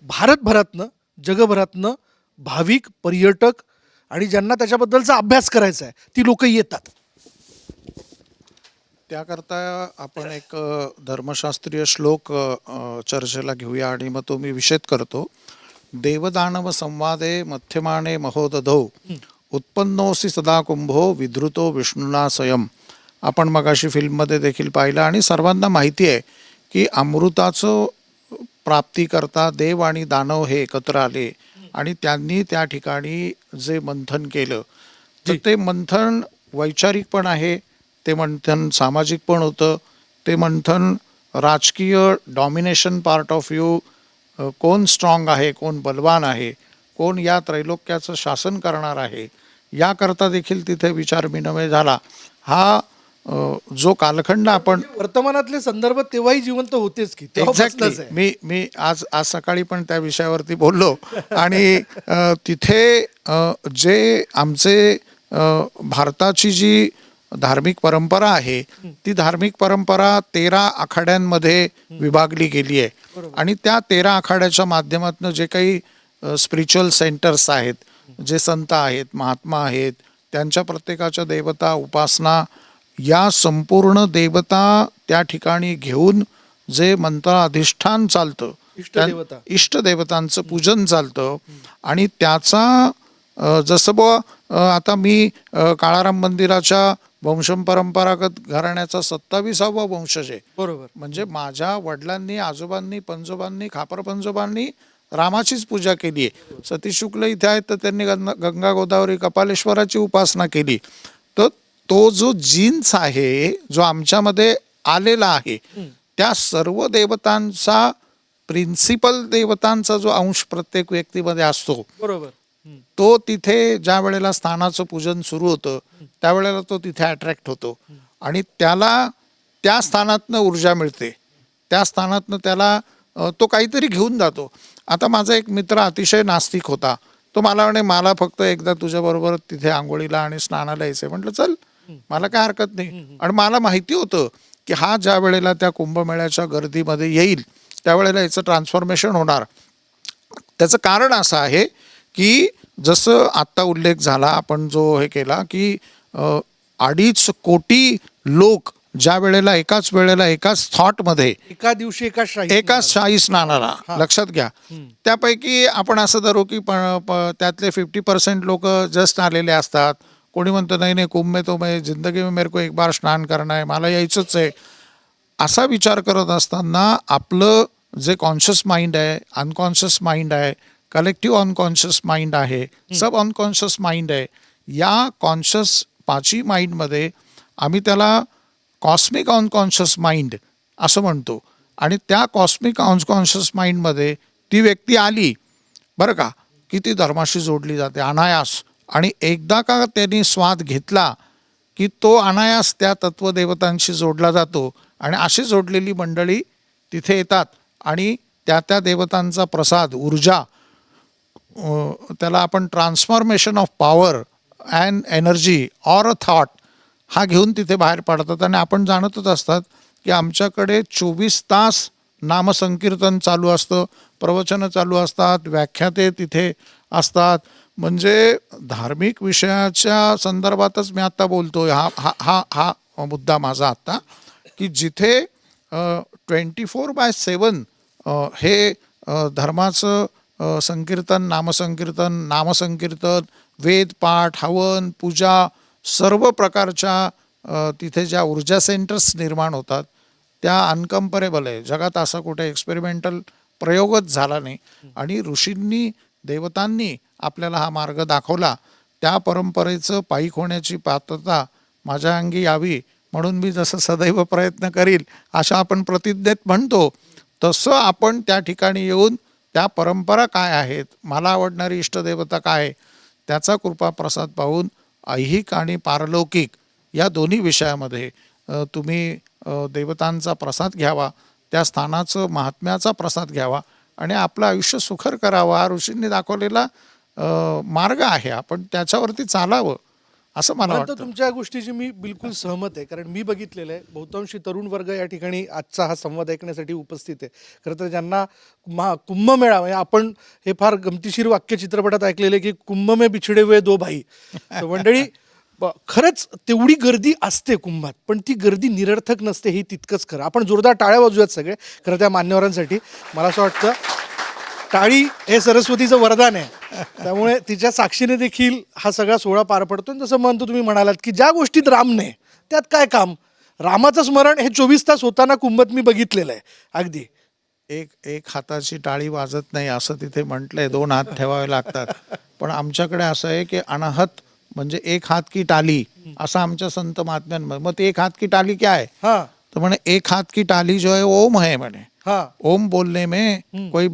भारतभरातनं, जगभरातनं भाविक, पर्यटक आणि ज्यांना त्याच्याबद्दलचा अभ्यास करायचा आहे ती लोक येतात. त्याकरता आपण एक धर्मशास्त्रीय श्लोक चर्चेला घेऊया आणि मग तो मी विषद करतो. देवदानव संवादे मध्यमाने महोदधौ उत्पन्नोसी सदा कुंभो विधृतो विष्णुना स्वयं. आपण मगाशी फिल्ममध्ये देखील पाहिलं आणि सर्वांना माहिती आहे की अमृताचं प्राप्तीकरता देव आणि दानव हे एकत्र आले आणि त्यांनी त्या ठिकाणी जे मंथन केलं, तर ते मंथन वैचारिक पण आहे, ते मंथन सामाजिक पण होतं, ते मंथन राजकीय डॉमिनेशन पार्ट ऑफ व्ह्यू, कोण स्ट्रॉंग आहे, कोण बलवान आहे, कोण या त्रैलोक्याचं शासन करणार आहे, याकरता देखील तिथे विचारविनिमय झाला. हा जो कालखंड आपण वर्तमानातले संदर्भ तेव्हाही जिवंत होतेच की एक्झॅक्टली मी आज सकाळी पण त्या विषयावरती बोललो. आणि तिथे जे आमचे भारताची जी धार्मिक परंपरा आहे ती धार्मिक परंपरा 13 आखाड्यांमध्ये विभागली गेली आहे, आणि त्या 13 आखाड्याच्या माध्यमातून जे काही स्पिरिच्युअल सेंटर्स आहेत, जे संत आहेत, महात्मा आहेत, त्यांच्या प्रत्येकाच्या देवता उपासना, या संपूर्ण देवता त्या ठिकाणी घेऊन जे मंत्र अधिष्ठान चालतं, इष्टदेवतांचं पूजन चालतं, आणि त्याचा जसं आता मी काळाराम मंदिराच्या वंशपरंपरागत घराण्याचा 27वा वंशज आहे. बरोबर. म्हणजे माझ्या वडिलांनी, आजोबांनी, पंजोबांनी, खापर पंजोबांनी रामाचीच पूजा केली आहे. सतीश शुक्ल इथे आहेत तर त्यांनी गंगा गोदावरी कपालेश्वराची उपासना केली. तर तो जो जीन्स आहे, जो आमच्यामध्ये आलेला आहे, त्या सर्व देवतांचा, प्रिन्सिपल देवतांचा जो अंश प्रत्येक व्यक्तीमध्ये असतो, बरोबर, तो तिथे ज्या वेळेला स्थानाचं पूजन सुरू होतं त्यावेळेला तो तिथे अट्रॅक्ट होतो, आणि त्याला त्या स्थानातनं ऊर्जा मिळते, त्या स्थानातनं त्याला तो काहीतरी घेऊन जातो. आता माझा एक मित्र अतिशय नास्तिक होता. तो मला म्हणे, मला फक्त एकदा तुझ्याबरोबर तिथे आंघोळीला आणि स्नानाला यायचंय. म्हटलं चल, मला काय हरकत नाही. आणि मला माहिती होतं की हा ज्या वेळेला त्या कुंभमेळ्याच्या गर्दीमध्ये येईल त्यावेळेला याचं ट्रान्सफॉर्मेशन होणार. त्याचं कारण असं आहे की जसं आत्ता उल्लेख झाला, आपण जो हे केला की 2.5 कोटी लोक ज्या वेळेला एकाच वेळेला एकाच थॉटमध्ये एका दिवशी एकाच शाही स्नानाला, लक्षात घ्या, त्यापैकी आपण असं धरू की त्यातले 50% लोक जस्ट आलेले असतात, कोणी म्हणतं नाही नाही कुंभ में तो मैं जिंदगी में मेरे को एक बार स्नान करना है, मला यायचंच आहे. असा विचार करत असताना आपलं जे कॉन्शियस माइंड आहे, अनकॉन्शियस माइंड आहे, कलेक्टिव्ह अनकॉन्शियस माइंड आहे, सब अनकॉन्शियस माइंड आहे, या कॉन्शियस पाची माइंडमध्ये आम्ही त्याला कॉस्मिक अनकॉन्शियस माइंड असं म्हणतो. आणि त्या कॉस्मिक अनकॉन्शियस माइंडमध्ये ती व्यक्ती आली बरं का, की ती धर्माशी जोडली जाते अनायास. आणि एकदा का त्यांनी स्वाद घेतला की तो अनायास त्या तत्वदेवतांशी जोडला जातो. आणि अशी जोडलेली मंडळी तिथे येतात आणि त्या त्या देवतांचा प्रसाद, ऊर्जा, त्याला आपण transformation of power and energy or a thought हा घेऊन तिथे बाहेर पडतात. आणि आपण जाणतच असतात की आमच्याकडे 24 तास नामसंकीर्तन चालू असतं, प्रवचनं चालू असतात, व्याख्याते तिथे असतात. म्हणजे धार्मिक विषयाच्या संदर्भातच मी आत्ता बोलतो, हा हा हा हा मुद्दा माझा आत्ता, की जिथे 24/7 हे धर्माचं संकीर्तन, नामसंकीर्तन, वेदपाठ, हवन, पूजा, सर्व प्रकारच्या तिथे ज्या ऊर्जा सेंटर्स निर्माण होतात त्या अनकम्परेबल आहे. जगात असा कुठे एक्सपेरिमेंटल प्रयोगच झाला नाही. आणि ऋषींनी, देवतांनी आपल्याला हा मार्ग दाखवला. त्या परंपरेचं पायीक होण्याची पात्रता माझ्या अंगी यावी म्हणून मी जसं सदैव प्रयत्न करील अशा आपण प्रतिज्ञेत म्हणतो, तसं आपण त्या ठिकाणी येऊन त्या परंपरा काय आहेत, मला आवडणारी इष्टदेवता काय आहे, त्याचा कृपा प्रसाद पाहून ऐहिक आणि पारलौकिक या दोन्ही विषयामध्ये तुम्ही देवतांचा प्रसाद घ्यावा, त्या स्थानाचं महात्म्याचा प्रसाद घ्यावा आणि आपलं आयुष्य सुखर करावं. हा ऋषींनी दाखवलेला मार्ग आहे, आपण त्याच्यावरती चालावं असं मला परंतु वाटतं. तुमच्या या गोष्टीशी मी बिलकुल सहमत आहे, कारण मी बघितलेलं आहे बहुतांशी तरुण वर्ग या ठिकाणी आजचा हा संवाद ऐकण्यासाठी उपस्थित आहे. खरं तर ज्यांना कुंभमेळा म्हणजे आपण हे फार गमतीशीर वाक्य चित्रपटात ऐकलेलं आहे की कुंभ में बिछडे हुए दो भाई. तर मंडळी खरंच तेवढी गर्दी असते कुंभात, पण ती गर्दी निरर्थक नसते हे तितकंच खरं. आपण जोरदार टाळ्या वाजूयात सगळे खरं त्या मान्यवरांसाठी. मला असं वाटतं टाळी हे सरस्वतीचं वरदान आहे, त्यामुळे तिच्या साक्षीने देखील हा सगळा सोहळा पार पडतो. जसं म्हणतो तुम्ही म्हणालात की ज्या गोष्टीत राम नाही त्यात काय काम, रामाचं स्मरण हे 24 तास होताना कुंभत मी बघितलेलं आहे. अगदी एक हाताची टाळी वाजत नाही असं तिथे म्हटलंय, 2 हात ठेवावे लागतात. पण आमच्याकडे असं आहे की अनाहत म्हणजे एक हात की टाली असं आमच्या संत महात्म्यांमध्ये. मग ते एक हात की टाली क्या है, हां तो म्हणे एक हात की टाली जो है ओम है. म्हणे हां ओम बोलने में कोई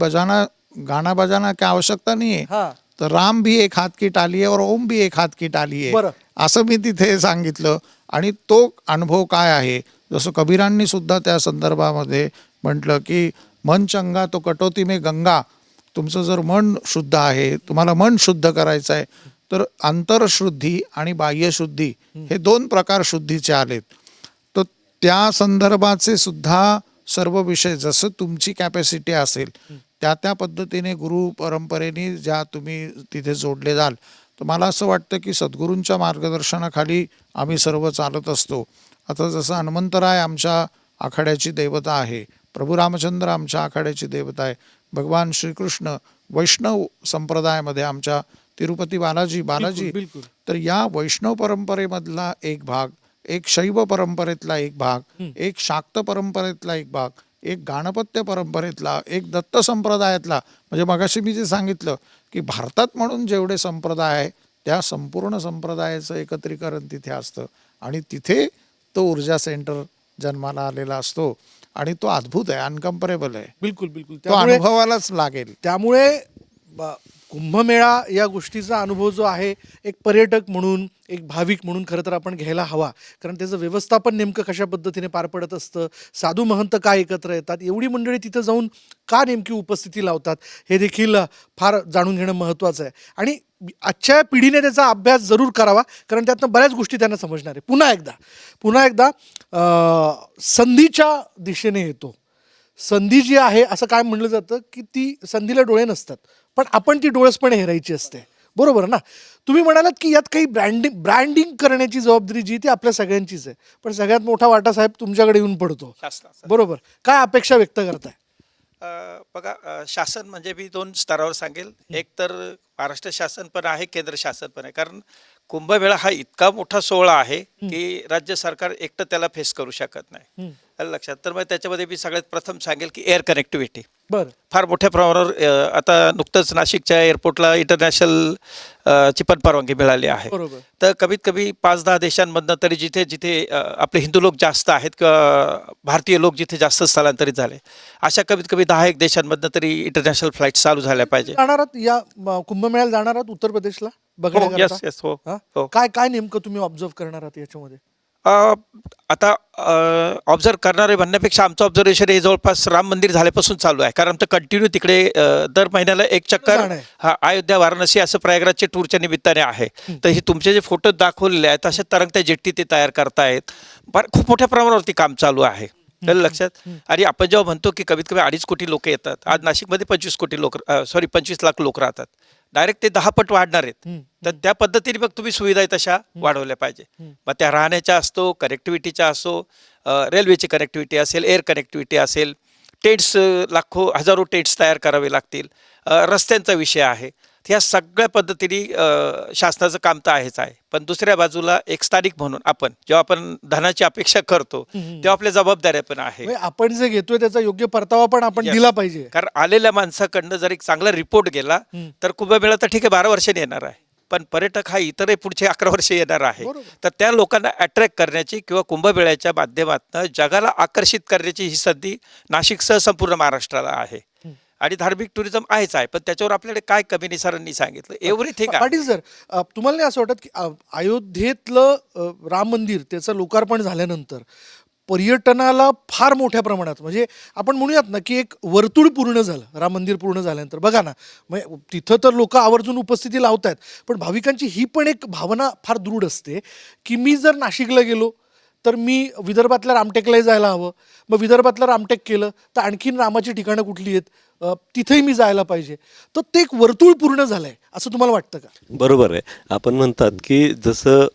गाना बजाना की आवश्यकता नहीं है. हां तर राम भी एक हात की टाली है और ओम भी एक हात की टाली है, बरं. असं मी तिथे सांगितलं. आणि तो अनुभव काय आहे, जसं कबीरांनी सुद्धा त्या संदर्भामध्ये म्हटलं की मन चंगा तो कटोती में गंगा. तुमचं जर मन शुद्ध आहे, तुम्हाला मन शुद्ध करायचं आहे, तर अंतरशुद्धी आणि बाह्यशुद्धी हे 2 प्रकार शुद्धीचे आलेत. तर त्या संदर्भाचे सुद्धा सर्व विषय जसं तुमची कॅपॅसिटी असेल त्या त्या पद्धतीने गुरु परंपरेने ज्या तुम्ही तिथे जोडले जाल, तर मला असं वाटतं की सद्गुरूंच्या मार्गदर्शनाखाली आम्ही सर्व चालत असतो. आता जसं हनुमंतराय आमच्या आखाड्याची देवता आहे, प्रभू रामचंद्र आमच्या आखाड्याची देवता आहे, भगवान श्रीकृष्ण वैष्णव संप्रदायामध्ये आमच्या तिरुपती बालाजी बिलकुल. तर या वैष्णव परंपरेमधला एक भाग, एक शैव परंपरेतला एक भाग, एक शाक्त परंपरेतला एक भाग, एक गाणपत्य परंपरेतला, एक दत्त संप्रदायातला. म्हणजे मगाशी मी जे सांगितलं की भारतात म्हणून जेवढे संप्रदाय आहे त्या संपूर्ण संप्रदायाचं एकत्रीकरण तिथे असतं. आणि तिथे तो ऊर्जा सेंटर जन्माला आलेला असतो आणि तो अद्भुत आहे, अनकम्परेबल आहे. बिलकुल बिलकुल. तो अनुभवालाच लागेल. त्यामुळे कुंभमेळा या गोष्टीचा अनुभव जो आहे एक पर्यटक म्हणून, एक भाविक म्हणून खरं तर आपण घ्यायला हवा. कारण त्याचं व्यवस्थापन नेमकं कशा पद्धतीने पार पडत असतं, साधू महंत का एकत्र येतात, एवढी मंडळी तिथं जाऊन का नेमकी उपस्थिती लावतात, हे देखील फार जाणून घेणं महत्त्वाचं आहे. आणि आजच्या पिढीने त्याचा अभ्यास जरूर करावा, कारण त्यातनं बऱ्याच गोष्टी त्यांना समजणार आहे. पुन्हा एकदा संधीच्या दिशेने येतो. संधी जी आहे असं काय म्हणलं जातं की ती संधीला डोळे नसतात, पण आपण ती डोळसपणे हेरायची असते. बरोबर ना. तुम्ही म्हणालात की यात काही ब्रँडिंग करण्याची जबाबदारी जी ती आपल्या सगळ्यांचीच आहे, पण सगळ्यात मोठा वाटा साहेब तुमच्याकडे येऊन पडतो. शासनाचा. बरोबर. काय अपेक्षा व्यक्त करताय? बघा, शासन म्हणजे मी 2 स्तरावर सांगेल. एक तर महाराष्ट्र शासन पण आहे, केंद्र शासन पण आहे. कारण कुंभमेळा हा इतका मोठा सोहळा आहे की राज्य सरकार एकटं त्याला फेस करू शकत नाही. आलं लक्षात. तर मग त्याच्यामध्ये मी सगळ्यात प्रथम सांगेल की एअर कनेक्टिव्हिटी बरं. फार मोठ्या प्रमाणावर आता नुकतंच नाशिकच्या एअरपोर्टला इंटरनॅशनल ची पण परवानगी मिळाली आहे. बरोबर. तर कमीत कमी 5-10 देशांमधनं तरी जिथे जिथे आपले हिंदू लोक जास्त आहेत किंवा भारतीय लोक जिथे जास्त स्थलांतरित झाले, अशा कमीत कमी 10-1 देशांमधनं तरी इंटरनॅशनल फ्लाईट चालू झाल्या पाहिजे. जाणार आहात या कुंभमेळ्याला जाणार आहात उत्तर प्रदेशला बघण्याकरता? येस येस हो हा? हो. काय काय नेमकं तुम्ही ऑब्झर्व करणार आहात याच्यामध्ये? आता ऑब्झर्व करणारे म्हणण्यापेक्षा आमचं ऑब्झर्वेशन हे जवळपास राम मंदिर झाल्यापासून चालू आहे. कारण आमचं कंटिन्यू तिकडे दर महिन्याला एक चक्कर जाणं आहे. हा अयोध्या वाराणसी असं प्रयागराजच्या टूरच्या निमित्ताने आहे. तर हे तुमचे जे फोटो दाखवलेले आहेत तसे तरंगत्या जेट्टी ते तयार करतायत. खूप मोठ्या प्रमाणावरती काम चालू आहे. त्याला लक्षात. आणि आपण जेव्हा म्हणतो की कमीत कमी 2.5 कोटी लोक येतात, आज नाशिकमध्ये 25 लाख लोक राहतात. डायरेक्ट ते 10 पट वाढणार आहेत. तर त्या पद्धतीने मग तुम्ही सुविधा तशा वाढवल्या पाहिजे. मग त्या राहण्याच्या असतो, कनेक्टिव्हिटीच्या असो, रेल्वेची कनेक्टिव्हिटी असेल, एअर कनेक्टिव्हिटी असेल, टेंट्स लाखो हजारो टेंट्स तयार करावे लागतील, रस्त्यांचा विषय आहे. ह्या सगळ्या पद्धतीने शासनाचं काम तर आहेच आहे. पण दुसऱ्या बाजूला एक स्थानिक म्हणून आपण जेव्हा आपण धनाची अपेक्षा करतो तेव्हा आपल्या जबाबदाऱ्या पण आहे. म्हणजे आपण जे घेतोय त्याचा योग्य परतावा पण आपण Yes. दिला पाहिजे. कारण आलेल्या माणसाकडनं जर एक चांगला रिपोर्ट गेला तर कुंभमेळा तर ठीक आहे 12 वर्षांनी येणार आहे. पण पर्यटक हा इतरही पुढचे 11 वर्ष येणार आहे. तर त्या लोकांना अट्रॅक्ट करण्याची किंवा कुंभमेळ्याच्या माध्यमातून जगाला आकर्षित करण्याची ही संधी नाशिकसह संपूर्ण महाराष्ट्राला आहे. आणि धार्मिक टुरिझम आहेच आहे. पण त्याच्यावर आपल्याकडे काय कमी सरांनी सांगितलं एव्हरीथिंग आहे. पाटील सर, तुम्हाला नाही असं वाटत की अयोध्येतलं राम मंदिर त्याचं लोकार्पण झाल्यानंतर पर्यटनाला फार मोठ्या प्रमाणात, म्हणजे आपण म्हणूयात ना की एक वर्तुळ पूर्ण झालं राम मंदिर पूर्ण झाल्यानंतर? बघा ना, म्हणजे तिथं तर लोक आवर्जून उपस्थिती लावत आहेत, पण भाविकांची ही पण एक भावना फार दृढ असते की मी जर नाशिकला गेलो तर मी विदर्भातल्या रामटेकलाही जायला हवं. मग विदर्भातलं रामटेक केलं तर आणखीन रामाची ठिकाणं कुठली आहेत, तिथेही मी जायला पाहिजे. तर ते एक वर्तुळ पूर्ण झालंय असं तुम्हाला वाटतं का? बरोबर आहे. आपण म्हणतात की जसं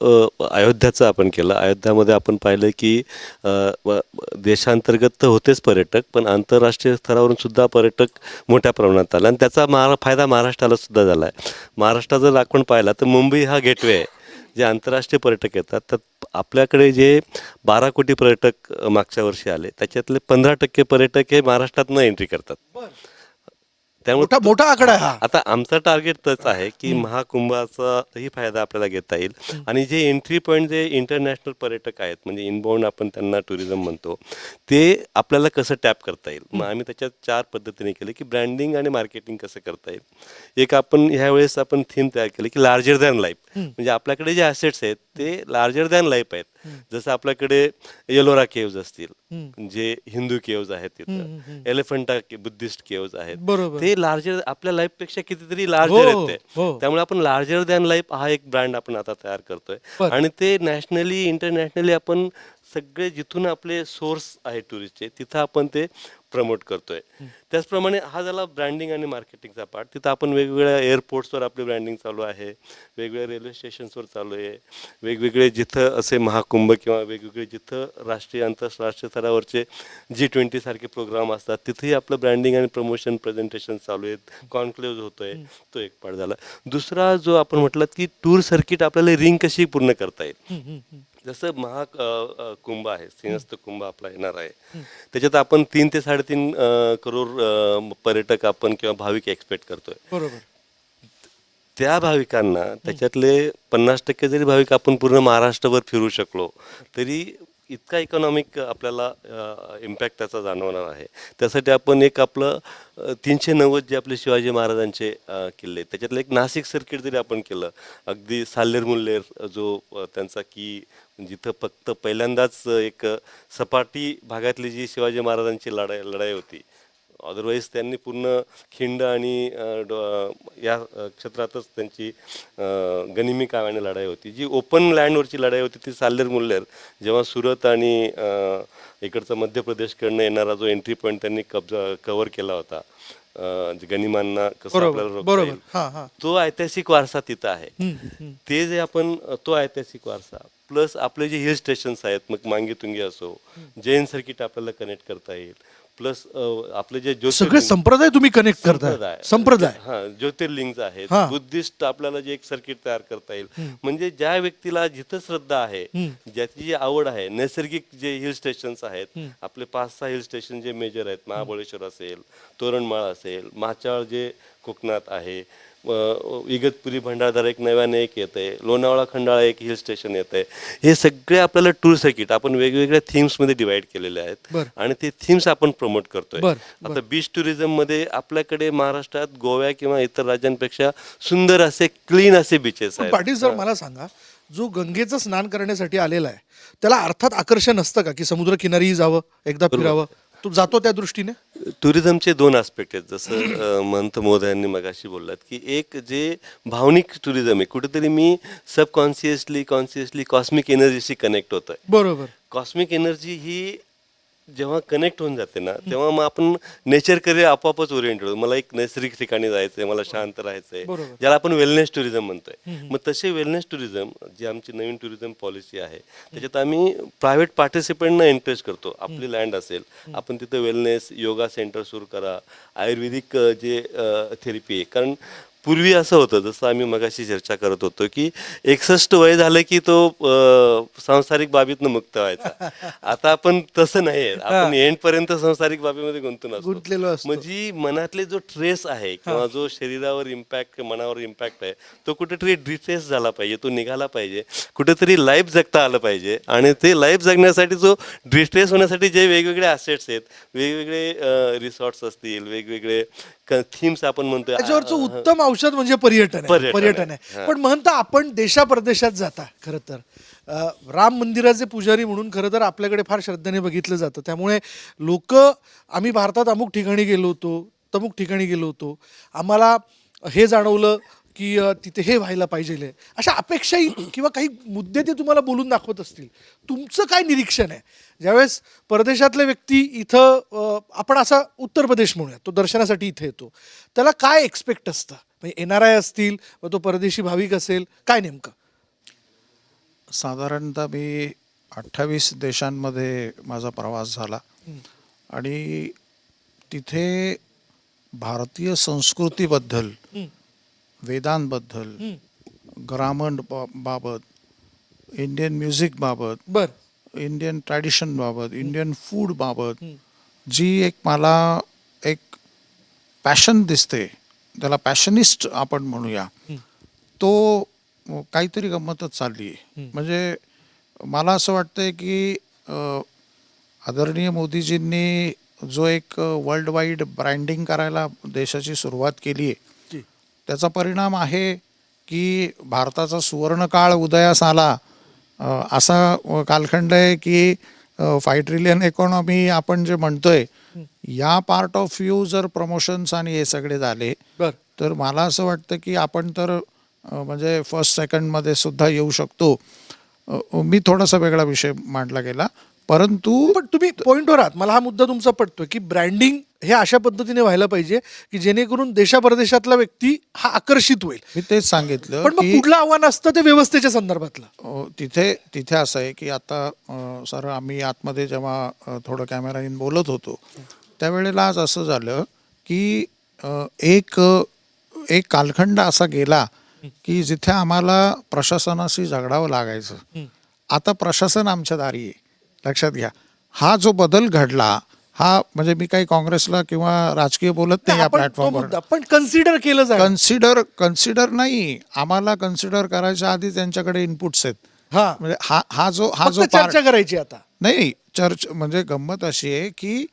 अयोध्याचं आपण केलं, अयोध्यामध्ये आपण पाहिलं की देशांतर्गत तर होतेच पर्यटक, पण आंतरराष्ट्रीय स्तरावरून सुद्धा पर्यटक मोठ्या प्रमाणात आला आणि त्याचा फायदा महाराष्ट्राला सुद्धा झाला आहे. महाराष्ट्राचा जर आपण पाहिला तर मुंबई हा गेटवे आहे. जे आंतरराष्ट्रीय पर्यटक येतात तर आपल्याकडे जे 12 कोटी पर्यटक मागच्या वर्षी आले त्याच्यातले 15% पर्यटक हे महाराष्ट्रातनं एंट्री करतात. त्यामुळे मोठा आकडा आहे हा. आता आमचं टार्गेट तसं आहे की महाकुंभाचाही फायदा आपल्याला घेता येईल आणि जे एंट्री पॉईंट जे इंटरनॅशनल पर्यटक आहेत म्हणजे इनबाउंड आपण त्यांना टुरिझम म्हणतो ते आपल्याला कसं टॅप करता येईल. मग आम्ही त्याच्यात 4 पद्धतीने केले की ब्रँडिंग आणि मार्केटिंग कसं करता येईल. एक आपण ह्यावेळेस आपण थीम तयार केली की लार्जर दॅन लाईफ, म्हणजे आपल्याकडे जे ॲसेट्स आहेत ते लार्जर दॅन लाईफ आहेत. जसं आपल्याकडे एलोरा केव्ज असतील जे हिंदू केव्ज आहेत, तिथं एलिफंटा बुद्धिस्ट केव्ज आहेत, ते लार्जर आपल्या लाईफ पेक्षा कितीतरी लार्जर आहेत ते. त्यामुळे आपण लार्जर दॅन लाईफ हा एक ब्रँड आपण आता तयार करतोय आणि ते नॅशनली इंटरनॅशनली आपण सगळे जिथून आपले सोर्स आहे टुरिस्टचे तिथं आपण ते प्रमोट करतोय. त्याचप्रमाणे हा झाला ब्रँडिंग आणि मार्केटिंगचा पार्ट. तिथं आपण वेगवेगळ्या एअरपोर्ट्सवर आपली ब्रँडिंग चालू आहे, वेगवेगळ्या रेल्वे स्टेशन्सवर चालू आहे, वेगवेगळे जिथं असे महाकुंभ किंवा वेगवेगळे जिथं राष्ट्रीय आंतरराष्ट्रीय स्तरावरचे G20 सारखे प्रोग्राम असतात तिथेही आपलं ब्रँडिंग आणि प्रमोशन प्रेझेंटेशन चालू आहेत. कॉन्क्लेव्ह होतोय, तो एक पार्ट झाला. दुसरा जो आपण म्हटलं की टूर सर्किट आपल्याला रिंग कशी पूर्ण करता येईल. जसं कुंभ आहे, सिंहस्थ कुंभ आपला येणार आहे, त्याच्यात आपण 3 ते 3.5 करोड पर्यटक आपण किंवा भाविक एक्सपेक्ट करतोय. बरोबर. त्या भाविकांना त्याच्यातले 50% जरी भाविक आपण पूर्ण महाराष्ट्रभर फिरू शकलो तरी इतका इकॉनॉमिक आपल्याला इम्पॅक्ट त्याचा जाणवणार आहे. त्यासाठी आपण एक आपलं 390 जे आपले शिवाजी महाराजांचे किल्ले त्याच्यातलं एक नाशिक सर्किट जरी आपण केलं, अगदी साल्लेर मुल्लेर जो त्यांचा की जिथं फक्त पहिल्यांदाच एक सपाटी भागातली जी शिवाजी महाराजांची लढाई होती, अदरवाईज त्यांनी पूर्ण खिंड आणि या क्षेत्रातच त्यांची गनिमी काव्याने लढाई होती. जी ओपन लँडवरची लढाई होती ती साल्लेर मुल्लेर, जेव्हा सुरत आणि इकडचा मध्य प्रदेशकडनं येणारा जो एंट्री पॉईंट त्यांनी कव्हर केला होता, गनिमांना कसं आपल्याला रोखता येईल, तो ऐतिहासिक वारसा तिथं आहे. ते जे आपण तो ऐतिहासिक वारसा प्लस आपले जे हिल स्टेशन्स आहेत, मग मांगी तुंगी असो, जैन सर्किट आपल्याला कनेक्ट करता येईल, प्लस आपले जे सगळे संप्रदाय तुम्ही कनेक्ट करताय. संप्रदाय हा ज्योतिर्लिंग आहेत, हा. बुद्धिस्ट आपल्याला जे एक सर्किट तयार करता येईल. म्हणजे ज्या व्यक्तीला जिथं श्रद्धा आहे, ज्याची जी आवड आहे, नैसर्गिक जे हिल स्टेशन्स आहेत, आपले 5-6 हिल स्टेशन जे मेजर आहेत, महाबळेश्वर असेल, तोरणमाळ असेल, माचाळ जे कोकणात आहे, इगतपुरी भंडारदरा एक नव्याने एक येत आहे, लोणावळा खंडाळा एक हिल स्टेशन येत आहे. हे सगळे आपल्याला टूर सर्किट आपण वेगवेगळ्या थीम्समध्ये डिवाइड केलेले आहेत आणि ते थीम्स आपण प्रमोट करतोय. आता बीच टुरिझम मध्ये आपल्याकडे महाराष्ट्रात गोव्या किंवा इतर राज्यांपेक्षा सुंदर असे क्लीन असे बीचेस आहेत. पाटील सर मला सांगा, जो गंगेचं स्नान करण्यासाठी आलेला आहे त्याला अर्थात आकर्षण असतं का की समुद्र किनारीही जावं, एकदा फिरावं? तो जातो त्या दृष्टीने? टुरिझमचे 2 आस्पेक्ट आहेत. जसं महंत महोदयांनी मगाशी बोललात की एक जे भावनिक टुरिझम आहे, कुठेतरी मी सबकॉन्शियसली कॉन्शियसली कॉस्मिक एनर्जीशी कनेक्ट होतोय. बरोबर. कॉस्मिक एनर्जी ही जेव्हा कनेक्ट होऊन जाते ना, तेव्हा मग आपण नेचरकडे आपोआपच ओरिएंटेड होतो. मला एक नैसर्गिक ठिकाणी जायचंय, मला शांत राहायचंय, ज्याला आपण वेलनेस टुरिझम म्हणतोय. मग तसे वेलनेस टुरिझम जी आमची नवीन टुरिझम पॉलिसी आहे, त्याच्यात आम्ही प्रायव्हेट पार्टिसिपंटना एनकरेज करतो. आपली लँड असेल, आपण तिथं वेलनेस योगा सेंटर सुरू करा, आयुर्वेदिक जे थेरपी आहे. कारण पूर्वी असं होतं, जसं आम्ही मगाशी चर्चा करत होतो की 61 वय झालं की तो सांसारिक बाबीतनं मुक्त व्हायचा. आता आपण तसं नाही आहे, आपण एंड पर्यंत सांसारिक बाबीमध्ये गुंतलेलो असतो. म्हणजे मनातले जो ट्रेस आहे किंवा जो शरीरावर इम्पॅक्ट, मनावर इम्पॅक्ट आहे, तो कुठेतरी डिट्रेस झाला पाहिजे, तो निघाला पाहिजे, कुठेतरी लाईफ जगता आलं पाहिजे. आणि ते लाईफ जगण्यासाठी जो डिस्ट्रेस होण्यासाठी जे वेगवेगळे ॲसेट्स आहेत, वेगवेगळे रिसॉर्ट्स असतील, वेगवेगळे थीम्स आपण म्हणतोय, त्याच्यावरचं उत्तम औषध म्हणजे पर्यटन आहे. पण म्हणता आपण देशाप्रदेशात जाता, खरं तर राम मंदिराचे पुजारी म्हणून खरं तर आपल्याकडे फार श्रद्धेने बघितलं जातं. त्यामुळे लोक, आम्ही भारतात अमुक ठिकाणी गेलो होतो, तमुक ठिकाणी गेलो होतो, आम्हाला हे जाणवलं की तिथे हे व्हायला पाहिजे, अशा अपेक्षाही किंवा काही मुद्दे ते तुम्हाला बोलून दाखवत असतील. तुमचं काय निरीक्षण आहे ज्यावेळेस परदेशातले व्यक्ती इथं, आपण असा उत्तर प्रदेश म्हणूया, तो दर्शनासाठी इथे येतो, त्याला काय एक्सपेक्ट असतं? म्हणजे NRI असतील, व तो परदेशी भाविक असेल, काय नेमकं? साधारणतः मी 28 देशांमध्ये माझा प्रवास झाला आणि तिथे भारतीय संस्कृतीबद्दल, वेदांबद्दल, ग्रामर बाबत, इंडियन म्युझिक बाबत, इंडियन ट्रॅडिशन बाबत, इंडियन फूड बाबत जी एक मला एक पॅशन दिसते, त्याला पॅशनिस्ट आपण म्हणूया, तो काहीतरी गंमतच चालली आहे. म्हणजे मला असं वाटतंय की आदरणीय मोदीजींनी जो एक वर्ल्ड वाईड ब्रँडिंग करायला देशाची सुरुवात केली आहे, त्याचा परिणाम आहे की भारताचा सुवर्णकाळ उदयास आला. असा कालखंड आहे की 5 ट्रिलियन इकॉनॉमी आपण जे म्हणतोय, या पार्ट ऑफ व्ह्यू जर प्रमोशन्स आणि हे सगळे झाले तर मला असं वाटतं की आपण तर म्हणजे फर्स्ट सेकंडमध्ये सुद्धा येऊ शकतो. मी थोडासा वेगळा विषय मांडला गेला, परंतु पण तुम्ही पॉईंटवर आहात. मला हा मुद्दा तुमचा पटतोय की ब्रँडिंग हे अशा पद्धतीने व्हायला पाहिजे की जेणेकरून देशाप्रदेशातला व्यक्ती हा आकर्षित होईल. मी तेच सांगितलं. पण मग पुढलं आव्हान असतं ते व्यवस्थेच्या संदर्भातलं. तिथे असं आहे की आता सर आम्ही आतमध्ये जेव्हा थोडं कॅमेराईन बोलत होतो त्यावेळेला आज असं झालं की एक कालखंड असा गेला की जिथे आम्हाला प्रशासनाशी झगडावं लागायचं. आता प्रशासन आमच्या दारी आहे. लक्षात घ्या, हा जो बदल घडला, हा म्हणजे मी काही काँग्रेसला किंवा राजकीय बोलत नाही या प्लॅटफॉर्मवर, पण कन्सिडर केलं जाईल. कन्सिडर नाही, आम्हाला कन्सिडर करायच्या आधी त्यांच्याकडे इनपुट्स आहेत. म्हणजे हा जो चर्चा करायची आता नाही, म्हणजे गंमत अशी आहे की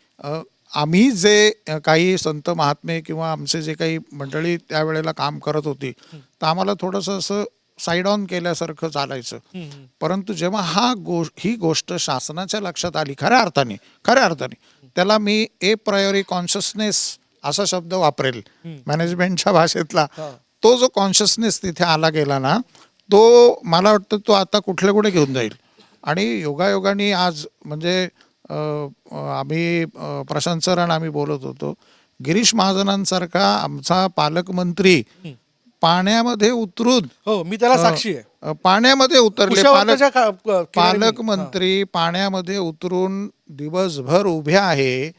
आम्ही जे काही संत महात्मे किंवा आमचे जे काही मंडळी त्यावेळेला काम करत होती, तर आम्हाला थोडंसं असं साईड ऑन केल्यासारखं चालायचं. परंतु जेव्हा ही गोष्ट शासनाच्या लक्षात आली, खऱ्या अर्थाने त्याला मी ए प्रायोरी कॉन्शियसनेस असा शब्द वापरेल मॅनेजमेंटच्या भाषेतला, तो जो कॉन्शियसनेस तिथे आला गेला ना, तो मला वाटतं तो आता कुठे घेऊन जाईल. आणि योगायोगाने आज म्हणजे आम्ही प्रशांत सर आणि आम्ही बोलत होतो, गिरीश महाजनांसारखा आमचा पालकमंत्री पाण्यामध्ये उतरून, हो मी त्याला साक्षी आहे, पाण्यामध्ये उतरले. कुशावर्ताच्या पालकमंत्री पाण्यामध्ये उतरून दिवसभर उभे आहे.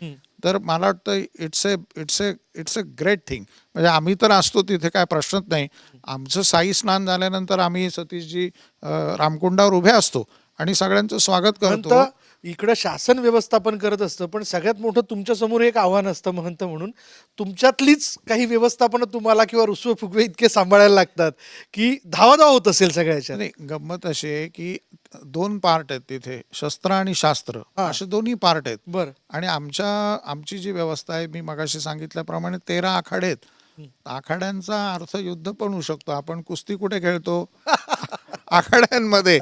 तर मला वाटतं इट्स अ ग्रेट थिंग. म्हणजे आम्ही तर असतो तिथे, काय प्रश्नच नाही. आमचं साई स्नान झाल्यानंतर आम्ही सतीशजी रामकुंडावर उभे असतो आणि सगळ्यांचं स्वागत करतो. महंत इकडं शासन व्यवस्थापन करत असतं, पण सगळ्यात मोठं तुमच्या समोर एक आव्हान असतं महंत म्हणून. तुमच्यातलीच काही व्यवस्थापन तुम्हाला किंवा रुसवे फुगवे इतके सांभाळायला लागतात की धावाधाव होत असेल सगळ्याच्या. नाही, गंमत अशी आहे की 2 पार्ट आहेत तिथे, शस्त्र आणि शास्त्र असे दोन्ही पार्ट आहेत. बरं. आणि आमची जी व्यवस्था आहे, मी मगाशी सांगितल्याप्रमाणे 13 आखाडे आहेत. आखाड्यांचा अर्थ युद्ध पण होऊ शकतो. आपण कुस्ती कुठे खेळतो? आखाड्यांमध्ये.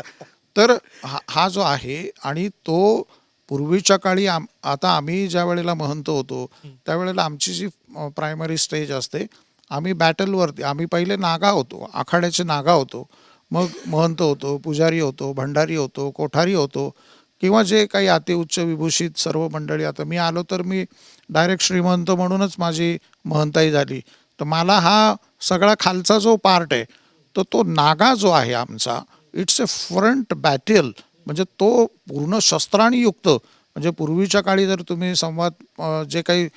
तर हा जो आहे, आणि तो पूर्वीच्या काळी आता आम्ही ज्या वेळेला महंत होतो त्यावेळेला आमची जी प्रायमरी स्टेज असते, आम्ही बॅटलवरती, आम्ही पहिले नागा होतो, आखाड्याचे नागा होतो, मग महंत होतो, पुजारी होतो, भंडारी होतो, कोठारी होतो, किंवा जे काही अतिउच्च विभूषित सर्व मंडळी. आता मी आलो तर मी डायरेक्ट श्रीमंत म्हणूनच माझी महंताई झाली. तर मला हा सगळा खालचा जो पार्ट आहे, तो नागा जो आहे आमचा, इट्स अ फ्रंट बॅटल. म्हणजे तो पूर्ण शस्त्रांनी युक्त. म्हणजे पूर्वीच्या काळी जर तुम्ही संवाद जे काही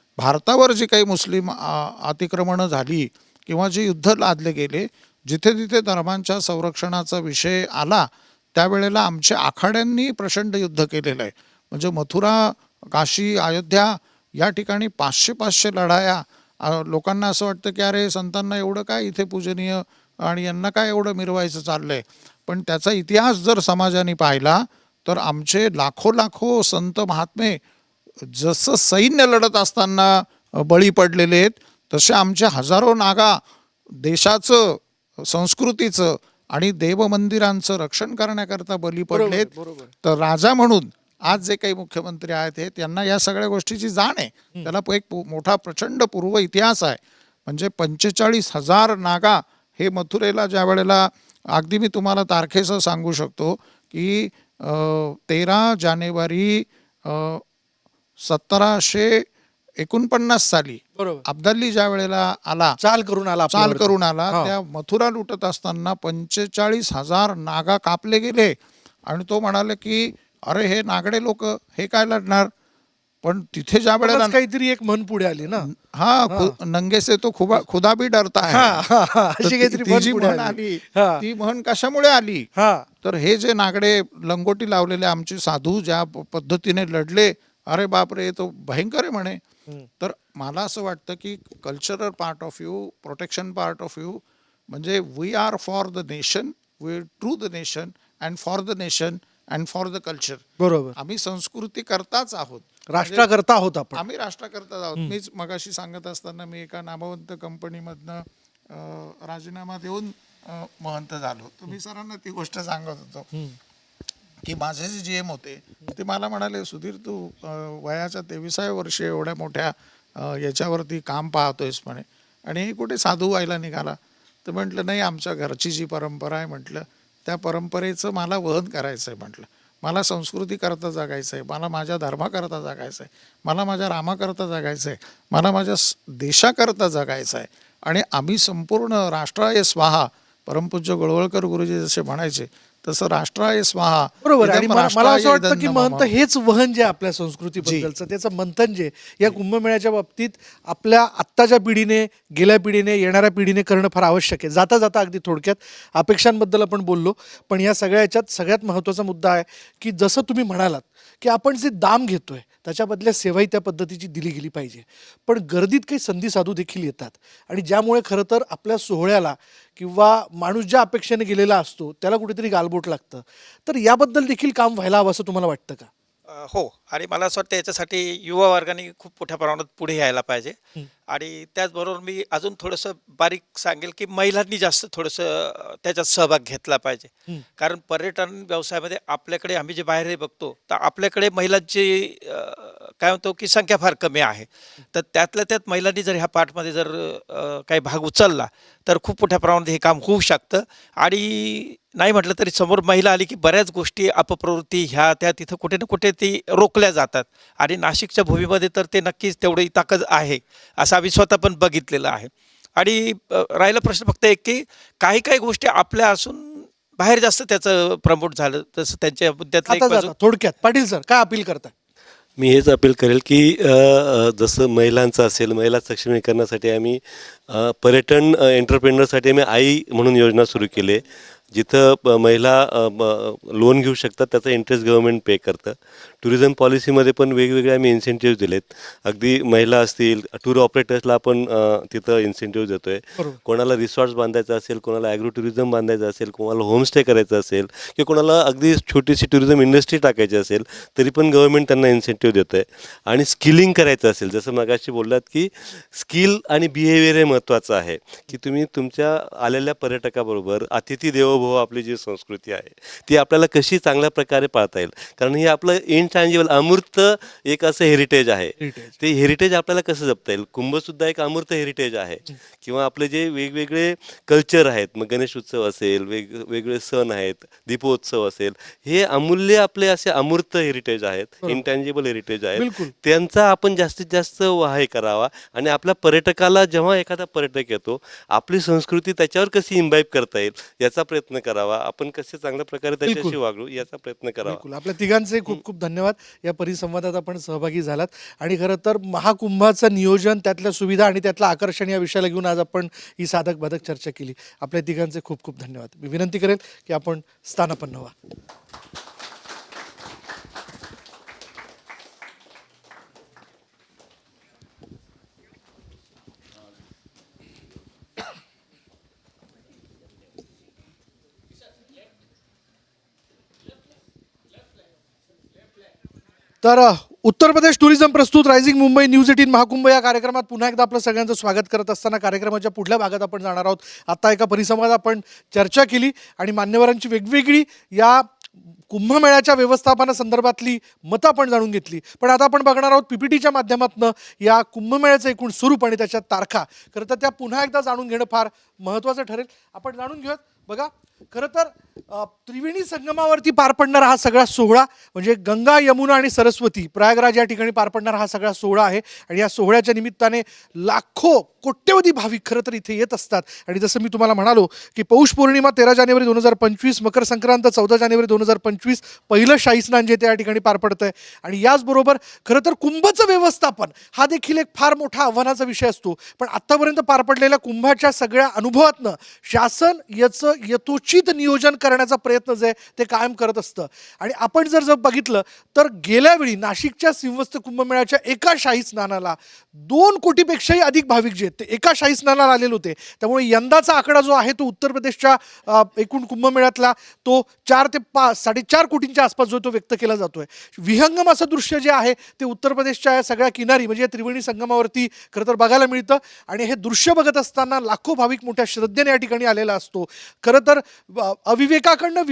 भारतावर जी काही मुस्लिम अतिक्रमणं झाली किंवा जे युद्ध लादले गेले, जिथे तिथे धर्मांच्या संरक्षणाचा विषय आला, त्यावेळेला आमच्या आखाड्यांनी प्रचंड युद्ध केलेलं आहे. म्हणजे मथुरा, काशी, अयोध्या या ठिकाणी 500 लढाया. लोकांना असं वाटतं की अरे संतांना एवढं काय इथे पूजनीय आणि यांना काय एवढं मिरवायचं चाललंय. पण त्याचा इतिहास जर समाजाने पाहिला तर आमचे लाखो संत महात्मे जसं सैन्य लढत असताना बळी पडलेले आहेत, तसे आमचे हजारो नागा देशाचं, संस्कृतीचं आणि देवमंदिरांचं रक्षण करण्याकरता बळी पडलेत. तर राजा म्हणून आज जे काही मुख्यमंत्री आहेत हे, त्यांना या सगळ्या गोष्टीची जाण आहे. त्याला एक मोठा प्रचंड पूर्व इतिहास आहे. म्हणजे 45,000 नागा हे मथुरेला ज्या वेळेला, अगदी मी तुम्हाला तारखेचं सांगू शकतो की 13 जानेवारी 1749 साली अब्दाली ज्या वेळेला आला, चाल करून आला, त्या मथुरा लुटत असताना 45,000 नागा कापले गेले. आणि तो म्हणाले की अरे हे नागडे लोक हे काय लढणार. पण तिथे ज्या वेळेला काहीतरी एक म्हण पुढे आली ना, नंगे से तो खुदा भी डरता है, अशी काहीतरी ती जी म्हण आली, ती म्हण कशामुळे आली. तर हे जे नागडे लंगोटी लावलेले आमचे साधू ज्या पद्धतीने लढले, अरे बापरे, तो भयंकर आहे म्हणे. तर मला असं वाटतं की cultural part of you, protection part of you, म्हणजे we are for the nation, we to the nation and for the nation and for the culture. बरोबर. आम्ही संस्कृती करताच आहोत, राष्ट्रकर्ता आहोत आपण. आम्ही राष्ट्रकर्ता आहोत. मीच मगाशी सांगत असताना मी एका नामवंत कंपनीमधनं राजीनामा देऊन महंत झालो. तुम्ही सरांना ती गोष्ट सांगत होतो की माझे जे GM होते ते मला म्हणाले, सुधीर तू वयाच्या 23व्या वर्षी एवढ्या मोठ्या याच्यावरती काम पाहतोयस म्हणे, आणि हे कुठे साधू व्हायला निघाला. तर म्हटलं नाही, आमच्या घरची जी परंपरा आहे म्हटलं, त्या परंपरेचं मला वहन करायचं आहे म्हटलं. मला संस्कृतीकरता जगायचं आहे, मला माझ्या धर्माकरता जगायचं आहे, मला माझ्या रामाकरता जगायचं आहे, मला माझ्या देशाकरता जगायचं आहे. आणि आम्ही संपूर्ण राष्ट्राय स्वाहा, परमपूज्य गोळवळकर गुरुजी जसे म्हणायचे तसं राष्ट्राय स्वाहा. बरोबर. आणि मला असं वाटतं की महंत हेच वहन जे आपल्या संस्कृतीबद्दलचं, त्याचं मंथन जे या कुंभमेळ्याच्या बाबतीत आपल्या आत्ताच्या पिढीने, गेल्या पिढीने, येणाऱ्या पिढीने करणं फार आवश्यक आहे. जाता जाता अगदी थोडक्यात अपेक्षांबद्दल आपण बोललो, पण या सगळ्या याच्यात सगळ्यात महत्त्वाचा मुद्दा आहे की जसं तुम्ही म्हणालात की आपण जे दाम घेतोय त्याच्या बदल्यात सेवाही त्या पद्धतीची दिली गेली पाहिजे. पण गर्दीत काही संधी साधू देखील येतात, आणि ज्यामुळे खरं तर आपल्या सोहळ्याला किंवा माणूस ज्या अपेक्षेने गेलेला असतो त्याला कुठेतरी गालबोट लागतं. तर याबद्दल देखील काम व्हायला हवं असं तुम्हाला वाटतं का? हो, आणि मला असं वाटतं याच्यासाठी युवा वर्गाने खूप मोठ्या प्रमाणात पुढे यायला पाहिजे. आणि त्याचबरोबर मी अजून थोडंसं बारीक सांगेल की महिलांनी जास्त थोडंसं त्याच्यात सहभाग घेतला पाहिजे. कारण पर्यटन व्यवसायामध्ये आपल्याकडे, आम्ही जे बाहेर बघतो तर आपल्याकडे महिलांची काय म्हणतो की संख्या फार कमी आहे. तर त्यातल्या त्यात महिलांनी जर ह्या पार्टमध्ये जर काही भाग उचलला तर खूप मोठ्या प्रमाणात हे काम होऊ शकतं. आणि नाही म्हटलं तरी समोर महिला आली की बऱ्याच गोष्टी, अपप्रवृत्ती ह्या त्या तिथं कुठे ना कुठे ती रोखल्या जातात. आणि नाशिकच्या भूमीमध्ये तर ते नक्कीच तेवढी ताकद आहे असं आम्ही स्वतः पण बघितलेलं आहे. आणि राहिला प्रश्न फक्त एक की काही काही गोष्टी आपल्या असून बाहेर जास्त त्याचं प्रमोट झालं, तसं त्यांच्या मुद्द्यातलं एक बाजू. थोडक्यात पाटील सर काय अपील करतात? मी हेच अपील करेल की जसं महिलांचं असेल, महिला सक्षमीकरणासाठी आम्ही पर्यटन एंटरप्रेनरसाठी आम्ही आई म्हणून योजना सुरू केली आहे. जिथं महिला लोन घेऊ शकतात, त्याचा इंटरेस्ट गव्हर्नमेंट पे करतं. टुरिझम पॉलिसीमध्ये पण वेगवेगळे आम्ही इन्सेंटिव्ह दिलेत. अगदी महिला असतील, टूर ऑपरेटर्सला आपण तिथं इन्सेंटिव्ह देतो आहे. कोणाला रिसॉर्ट्स बांधायचं असेल, कोणाला ॲग्रो टुरिझम बांधायचं असेल, कोणाला होमस्टे करायचं असेल, की कोणाला अगदी छोटीशी टुरिझम इंडस्ट्री टाकायची असेल, तरी पण गव्हर्नमेंट त्यांना इन्सेंटिव्ह देतं आहे. आणि स्किलिंग करायचं असेल, जसं मगाशी बोललात की स्किल आणि बिहेवियर हे महत्त्वाचं आहे, की तुम्ही तुमच्या आलेल्या पर्यटकाबरोबर अतिथी देवो भव आपली जी संस्कृती आहे ती आपल्याला कशी चांगल्या प्रकारे पाळता येईल. कारण हे आपलं इनटँजिबल अमूर्त एक असं हेरिटेज आहे. ते हेरिटेज आपल्याला कसं जपता येईल. कुंभसुद्धा एक अमूर्त हेरिटेज आहे. किंवा आपले जे वेगवेगळे कल्चर आहेत, मग गणेश उत्सव असेल, वेगवेगळे सण आहेत, दीपोत्सव असेल, हे अमूल्य आपले असे अमूर्त हेरिटेज आहेत, इनटँजिबल हेरिटेज आहेत. त्यांचा आपण जास्तीत जास्त हे करावा. आणि आपल्या पर्यटकाला, जेव्हा एखादा पर्यटक येतो, आपली संस्कृती त्याच्यावर कशी इम्बाईब करता येईल याचा प्रयत्न करावा. आपण कसे चांगल्या प्रकारे त्याच्याशी वागू याचा प्रयत्न करावा. बिलकुल. आपल्या तिघांचे खूप खूप धन्यवाद. या परिसंवादात आपण सहभागी झालात. आणि खरं तर महाकुंभाचं नियोजन, त्यातल्या सुविधा आणि त्यातलं आकर्षण या विषयाला घेऊन आज आपण ही साधक बाधक चर्चा केली. आपल्या तिघांचे खूप खूप धन्यवाद. मी विनंती करेल की आपण स्थानापन्न व्हा. तर उत्तर प्रदेश टुरिझम प्रस्तुत रायझिंग मुंबई न्यूज 18 महाकुंभ या कार्यक्रमात पुन्हा एकदा आपलं सगळ्यांचं स्वागत करत असताना कार्यक्रमाच्या पुढल्या भागात आपण जाणार आहोत. आता एका परिसंवादात आपण चर्चा केली आणि मान्यवरांची वेगवेगळी या कुंभमेळ्याच्या व्यवस्थापनासंदर्भातली मतं आपण जाणून घेतली. पण आता आपण बघणार आहोत PPTच्या माध्यमातून या कुंभमेळ्याचं एकूण स्वरूप आणि त्याच्या तारखा. खरं तर त्या पुन्हा एकदा जाणून घेणं फार महत्त्वाचं ठरेल. आपण जाणून घेऊयात. बघा, खरं तर त्रिवेणी संगमावरती पार पडणारा हा सगळा सोहळा म्हणजे गंगा, यमुना आणि सरस्वती प्रयागराज या ठिकाणी पार पडणारा हा सगळा सोहळा आहे. आणि या सोहळ्याच्या निमित्ताने लाखो कोट्यवधी भाविक खरं तर इथे येत असतात. आणि जसं मी तुम्हाला म्हणालो की पौष पौर्णिमा 13 जानेवारी 2025, मकर संक्रांत 14 जानेवारी 2025, पहिलं शाही स्नान जे त्या ठिकाणी पार पडतं आहे. आणि याचबरोबर खरं तर कुंभचं व्यवस्थापन हा देखील एक फार मोठा आव्हानाचा विषय असतो. पण आत्तापर्यंत पार पडलेल्या कुंभाच्या सगळ्या अनुभवातनं शासन याचं यथोचित नियोजन करण्याचा प्रयत्न जे ते कायम करत असतं. आणि आपण जर बघितलं तर गेल्या वेळी नाशिकच्या सिंहस्थ कुंभमेळ्याच्या एका शाही स्नानाला 2 कोटीपेक्षाही अधिक भाविक जे ते एका शाही स्नानाला आलेले होते. त्यामुळे यंदाचा आकडा जो आहे तो उत्तर प्रदेशच्या एकूण कुंभमेळ्यातला तो 4 ते 4.5 कोटींच्या आसपास जो तो व्यक्त केला जातोय. विहंगम असं दृश्य जे आहे ते उत्तर प्रदेशच्या या सगळ्या किनारी म्हणजे त्रिवेणी संगमावरती खरं तर बघायला मिळतं. आणि हे दृश्य बघत असताना लाखो भाविक मोठ्या श्रद्धेने या ठिकाणी आलेला असतो. खरं तर अविवेकाकडनं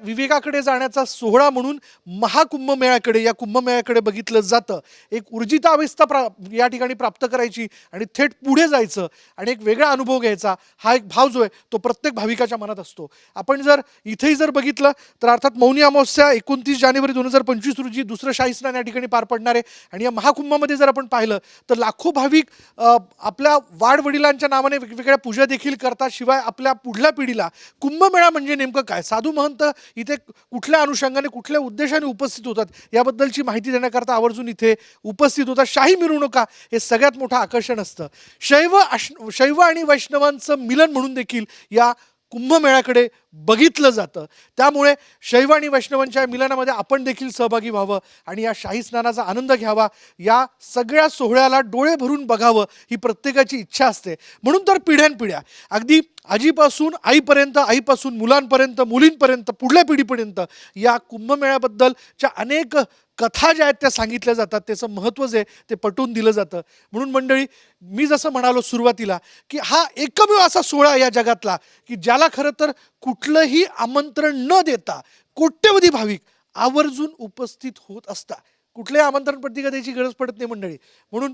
विवेकाकडे जाण्याचा सोहळा म्हणून महाकुंभमेळ्याकडे, या कुंभमेळ्याकडे बघितलं जातं. एक ऊर्जितावस्था या ठिकाणी प्राप्त करायची आणि थेट पुढे जायचं आणि एक वेगळा अनुभव घ्यायचा, हा एक भाव जो आहे तो प्रत्येक भाविकाच्या मनात असतो. आपण जर इथेही जर बघितलं तर अर्थात मौनी अमावस्या 29 जानेवारी 2025 रोजी दुसरं शाही स्नान या ठिकाणी पार पडणार आहे. आणि या महाकुंभामध्ये जर आपण पाहिलं तर लाखो भाविक आपल्या वाडवडिलांच्या नावाने वेगवेगळ्या पूजा देखील करतात. शिवाय आपल्या पुढल्या पिढीला कुंभमेळा म्हणजे नेमकं काय, साधू महंत इथे कुठल्या अनुषंगाने कुठल्या उद्देशाने उपस्थित होतात याबद्दलची माहिती देण्याकरता आवर्जून इथे उपस्थित होतात. शाही मिरवणुका हे सगळ्यात मोठं आकर्षण असतं. शैव आणि वैष्णवांचं मिलन म्हणून देखील या कुंभमेळ्याकडे बघितलं जातं. त्यामुळे शैव आणि वैष्णवांच्या मिलनामध्ये आपण देखील सहभागी व्हावं आणि या शाही स्नानाचा आनंद घ्यावा, या सगळ्या सोहळ्याला डोळे भरून बघावं ही प्रत्येकाची इच्छा असते. म्हणून तर पिढ्यानपिढ्या अगदी आजीपासून आईपर्यंत, आईपासून मुलांपर्यंत, मुलींपर्यंत, पुढल्या पिढीपर्यंत या कुंभमेळ्याबद्दलच्या अनेक कथा ज्या आहेत त्या सांगितल्या जातात. त्याचं महत्त्व जे ते पटवून दिलं जातं. म्हणून मंडळी, मी जसं म्हणालो सुरुवातीला की हा एकमेव असा सोहळा या जगातला की ज्याला खरं तर कुठलंही आमंत्रण न देता कोट्यवधी भाविक आवर्जून उपस्थित होत असतात. कुठल्याही आमंत्रण पत्रिका द्यायची गरज पडत नाही मंडळी. म्हणून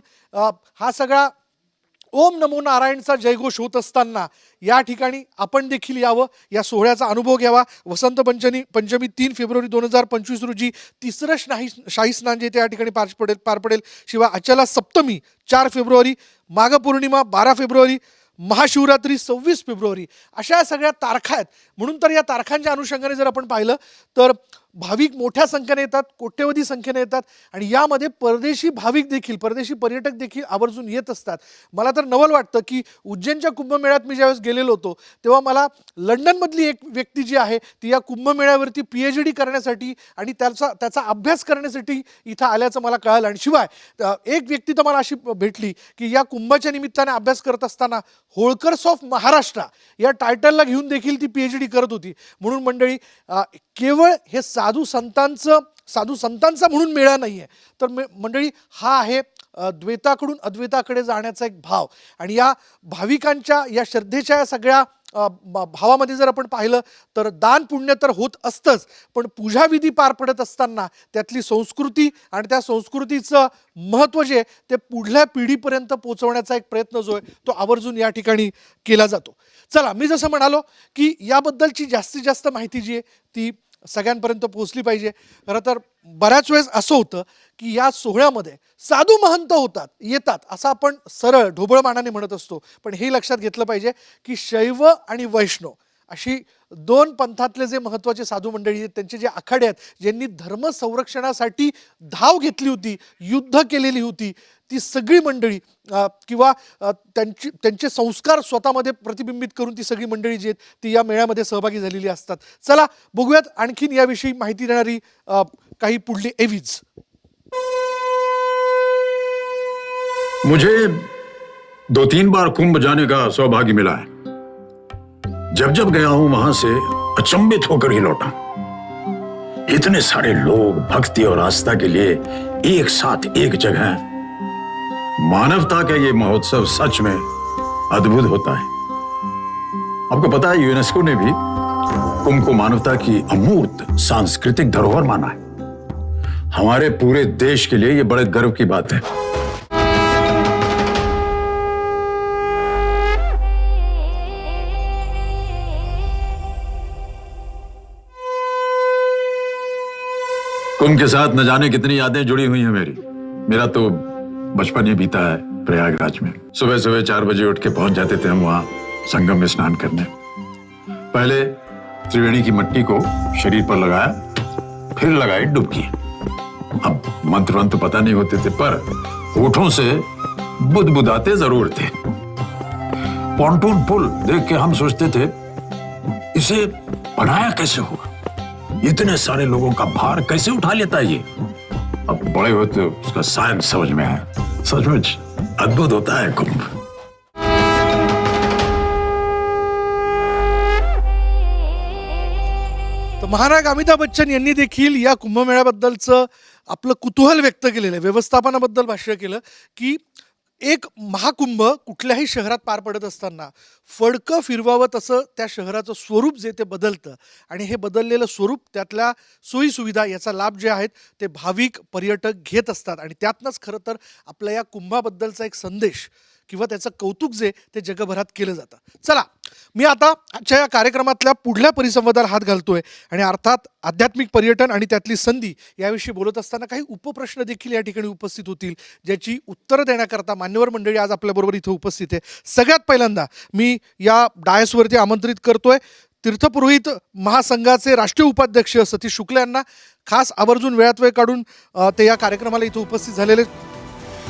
हा सगळा ओम नमो नारायणचा जयघोष होत असताना या ठिकाणी आपण देखील यावं, या सोहळ्याचा अनुभव घ्यावा. वसंत पंचमी 3 फेब्रुवारी 2025 रोजी तिसरं शाही स्नान जे त्या ठिकाणी पार पडेल. शिवाय अचला सप्तमी 4 फेब्रुवारी, माघ पौर्णिमा 12 फेब्रुवारी, महाशिवरात्री 26 फेब्रुवारी, अशा सगळ्या तारखा आहेत. म्हणून तर या तारखांच्या अनुषंगाने जर आपण पाहिलं तर भाविक मोठ्या संख्येने येतात, कोट्यवधी संख्येने येतात आणि यामध्ये परदेशी भाविक देखील, परदेशी पर्यटक देखील आवर्जून येत असतात. मला तर नवल वाटतं की उज्जैनच्या कुंभमेळ्यात मी ज्यावेळेस गेलेलो होतो तेव्हा मला लंडनमधली एक व्यक्ती जी आहे ती या कुंभमेळ्यावरती PhD करण्यासाठी आणि त्याचा अभ्यास करण्यासाठी इथं आल्याचं मला कळालं. आणि शिवाय एक व्यक्ती तर मला अशी भेटली की या कुंभाच्या निमित्ताने अभ्यास करत असताना होळकर्स ऑफ महाराष्ट्र या टायटलला घेऊन देखील ती PhD करत होती. म्हणून मंडळी, केवळ हे साधू संतांचा म्हणून मेळा नाही आहे, तर मंडळी हा आहे द्वैताकडून अद्वैताकडे जाण्याचा एक भाव. आणि या भाविकांच्या या श्रद्धेच्या या सगळ्या भावामध्ये जर आपण पाहिलं तर दान पुण्य तर होत असतंच, पण पूजाविधी पार पडत असताना त्यातली संस्कृती आणि त्या संस्कृतीचं महत्त्व जे ते पुढल्या पिढीपर्यंत पोहोचवण्याचा एक प्रयत्न जो आहे तो आवर्जून या ठिकाणी केला जातो. चला, मी जसं म्हणालो की याबद्दलची जास्तीत जास्त माहिती जी आहे ती सगळ्यांपर्यंत पोहोचली पाहिजे. खरं तर बऱ्याच वेळेस असं होतं की या सोहळ्यामध्ये साधू महंत येतात असं आपण सरळ ढोबळमानाने म्हणत असतो, पण हे लक्षात घेतलं पाहिजे की शैव आणि वैष्णव अशी दोन पंथातले जे महत्त्वाचे साधू मंडळी आहेत, त्यांचे जे आखाडे आहेत, ज्यांनी धर्म संरक्षणासाठी धाव घेतली होती, युद्ध केलेली होती, ती सगळी मंडळी किंवा त्यांचे संस्कार स्वतःमध्ये प्रतिबिंबित करून ती सगळी मंडळी जी आहेत ती या मेळ्यामध्ये सहभागी झालेली असतात. चला बघूयात आणखीन याविषयी माहिती देणारी काही पुढली एव्हीज. मुझे 2-3 बार कुंभ जाने का सौभाग्य मिला है. जब जब गया हूं वहां से अचंभित होकर ही लौटा. इतने सारे लोग भक्ति और आस्था के लिए एक साथ एक जगह. मानवता का ये महोत्सव सच में अद्भुत होता है. आपको पता है यूनेस्को ने भी कुंभ को मानवता की अमूर्त सांस्कृतिक धरोहर माना है. हमारे पूरे देश के लिए ये बड़े गर्व की बात है. कुंभ के साथ न जाने कितनी यादें जुड़ी हुई हैं मेरा तो बचपन ही बीता है प्रयागराज में. सुबह सुबह 4 बजे उठ के पहुंच जाते थे हम वहां संगम में स्नान करने. पहले त्रिवेणी की मिट्टी को शरीर पर लगाया, फिर लगाई डुबकी. अब मंत्र पता नहीं होते थे, पर होठों से बुदबुदाते जरूर थे. पॉन्टून पुल देख के हम सोचते थे इसे बनाया कैसे होगा, इतने सारे लोगों का भार कैसे उठा लेता है ये. अब बड़े होते उसका साइंस समझ में आया. सचमुच अद्भुत होता है कुंभ. तर महाराज अमिताभ बच्चन यांनी देखील या कुंभमेळ्याबद्दलचं आपलं कुतूहल व्यक्त केलेलं आहे, व्यवस्थापनाबद्दल भाष्य केलं की एक महाकुंभ कुठल्याही शहरात पार पडत असताना फडकं फिरवावं तसं त्या शहराचं स्वरूप जे ते बदलतं आणि हे बदललेलं स्वरूप त्यातल्या सोयीसुविधा याचा लाभ जे आहेत ते भाविक पर्यटक घेत असतात. आणि त्यातनंच खरं तर आपल्या या कुंभाबद्दलचा एक संदेश किंवा त्याचं कौतुक जे ते जगभरात केलं जातं. चला, मी आता आजच्या या कार्यक्रमातल्या पुढल्या परिसंवादाला हात घालतोय आणि अर्थात आध्यात्मिक पर्यटन आणि त्यातली संधी याविषयी बोलत असताना काही उपप्रश्न देखील या ठिकाणी उपस्थित होतील, ज्याची उत्तरं देण्याकरता मान्यवर मंडळी आज आपल्याबरोबर इथं उपस्थित आहे. सगळ्यात पहिल्यांदा मी या डायसवरती आमंत्रित करतोय तीर्थपुरोहित महासंघाचे राष्ट्रीय उपाध्यक्ष सतीश शुक्ल यांना. खास आवर्जून वेळात वेळ काढून ते या कार्यक्रमाला इथं उपस्थित झालेले.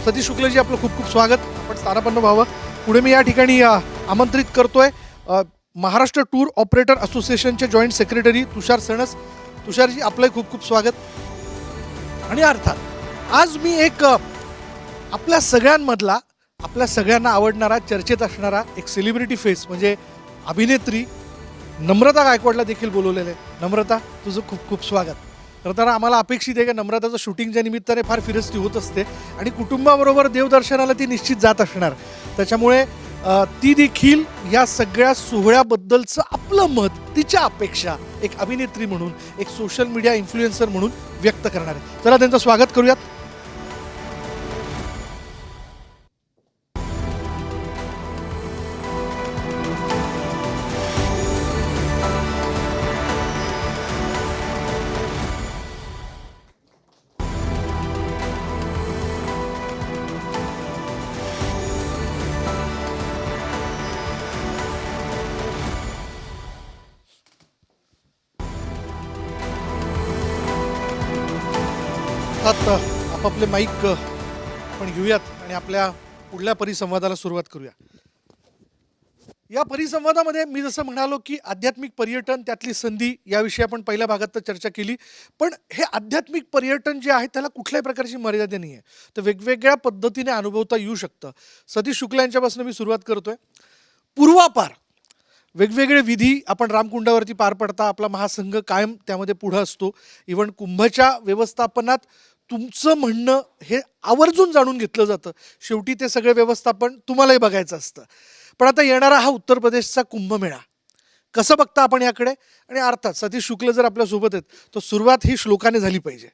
सतीश शुक्लजी, आपलं खूप खूप स्वागत. आपण स्थानापन्न व्हावं. पुढे मी या ठिकाणी आमंत्रित करतोय महाराष्ट्र टूर ऑपरेटर असोसिएशनचे जॉईंट सेक्रेटरी तुषार सणस. तुषारजी, आपलंही खूप खूप स्वागत. आणि अर्थात आज मी एक आपल्या सगळ्यांमधला, आपल्या सगळ्यांना आवडणारा, चर्चेत असणारा एक सेलिब्रिटी फेस म्हणजे अभिनेत्री नम्रता गायकवाडला देखील बोलवलेलं आहे. नम्रता, तुझं खूप खूप स्वागत. तर आम्हाला अपेक्षित आहे की नम्रताचं शूटिंगच्या निमित्ताने फार फिरस्ती होत असते आणि कुटुंबाबरोबर देवदर्शनाला ती निश्चित जात असणार. त्याच्यामुळे ती देखील या सगळ्या सोहळ्याबद्दलचं आपलं मत, तिच्या अपेक्षा एक अभिनेत्री म्हणून, एक सोशल मीडिया इन्फ्लुएन्सर म्हणून व्यक्त करणार आहे. चला त्यांचं स्वागत करूयात. अर्थात आपापले माईक आपण घेऊयात आणि आपल्या पुढल्या परिसंवादाला सुरुवात करूया. या परिसंवादामध्ये मी जसं म्हणालो की आध्यात्मिक पर्यटन त्यातली संधी याविषयी आपण पहिल्या भागात तर चर्चा केली, पण हे आध्यात्मिक पर्यटन जे आहे त्याला कुठल्याही प्रकारची मर्यादा नाही आहे, तर वेगवेगळ्या पद्धतीने अनुभवता येऊ शकतं. सतीश शुक्ला यांच्यापासून मी सुरुवात करतोय. पूर्वापार वेगवेगळे विधी आपण रामकुंडावरती पार पडता, आपला महासंघ कायम त्यामध्ये पुढं असतो. इव्हन कुंभच्या व्यवस्थापनात तुमचं म्हणणं हे आवर्जून जाणून घेतलं जातं. शेवटी ते सगळे व्यवस्थापन तुम्हालाही बघायचं असतं. पण आता येणारा हा उत्तर प्रदेशचा कुंभमेळा कसं बघता आपण याकडे, आणि अर्थात सतीश शुक्ल जर आपल्यासोबत आहेत तर सुरुवात ही श्लोकाने झाली पाहिजे.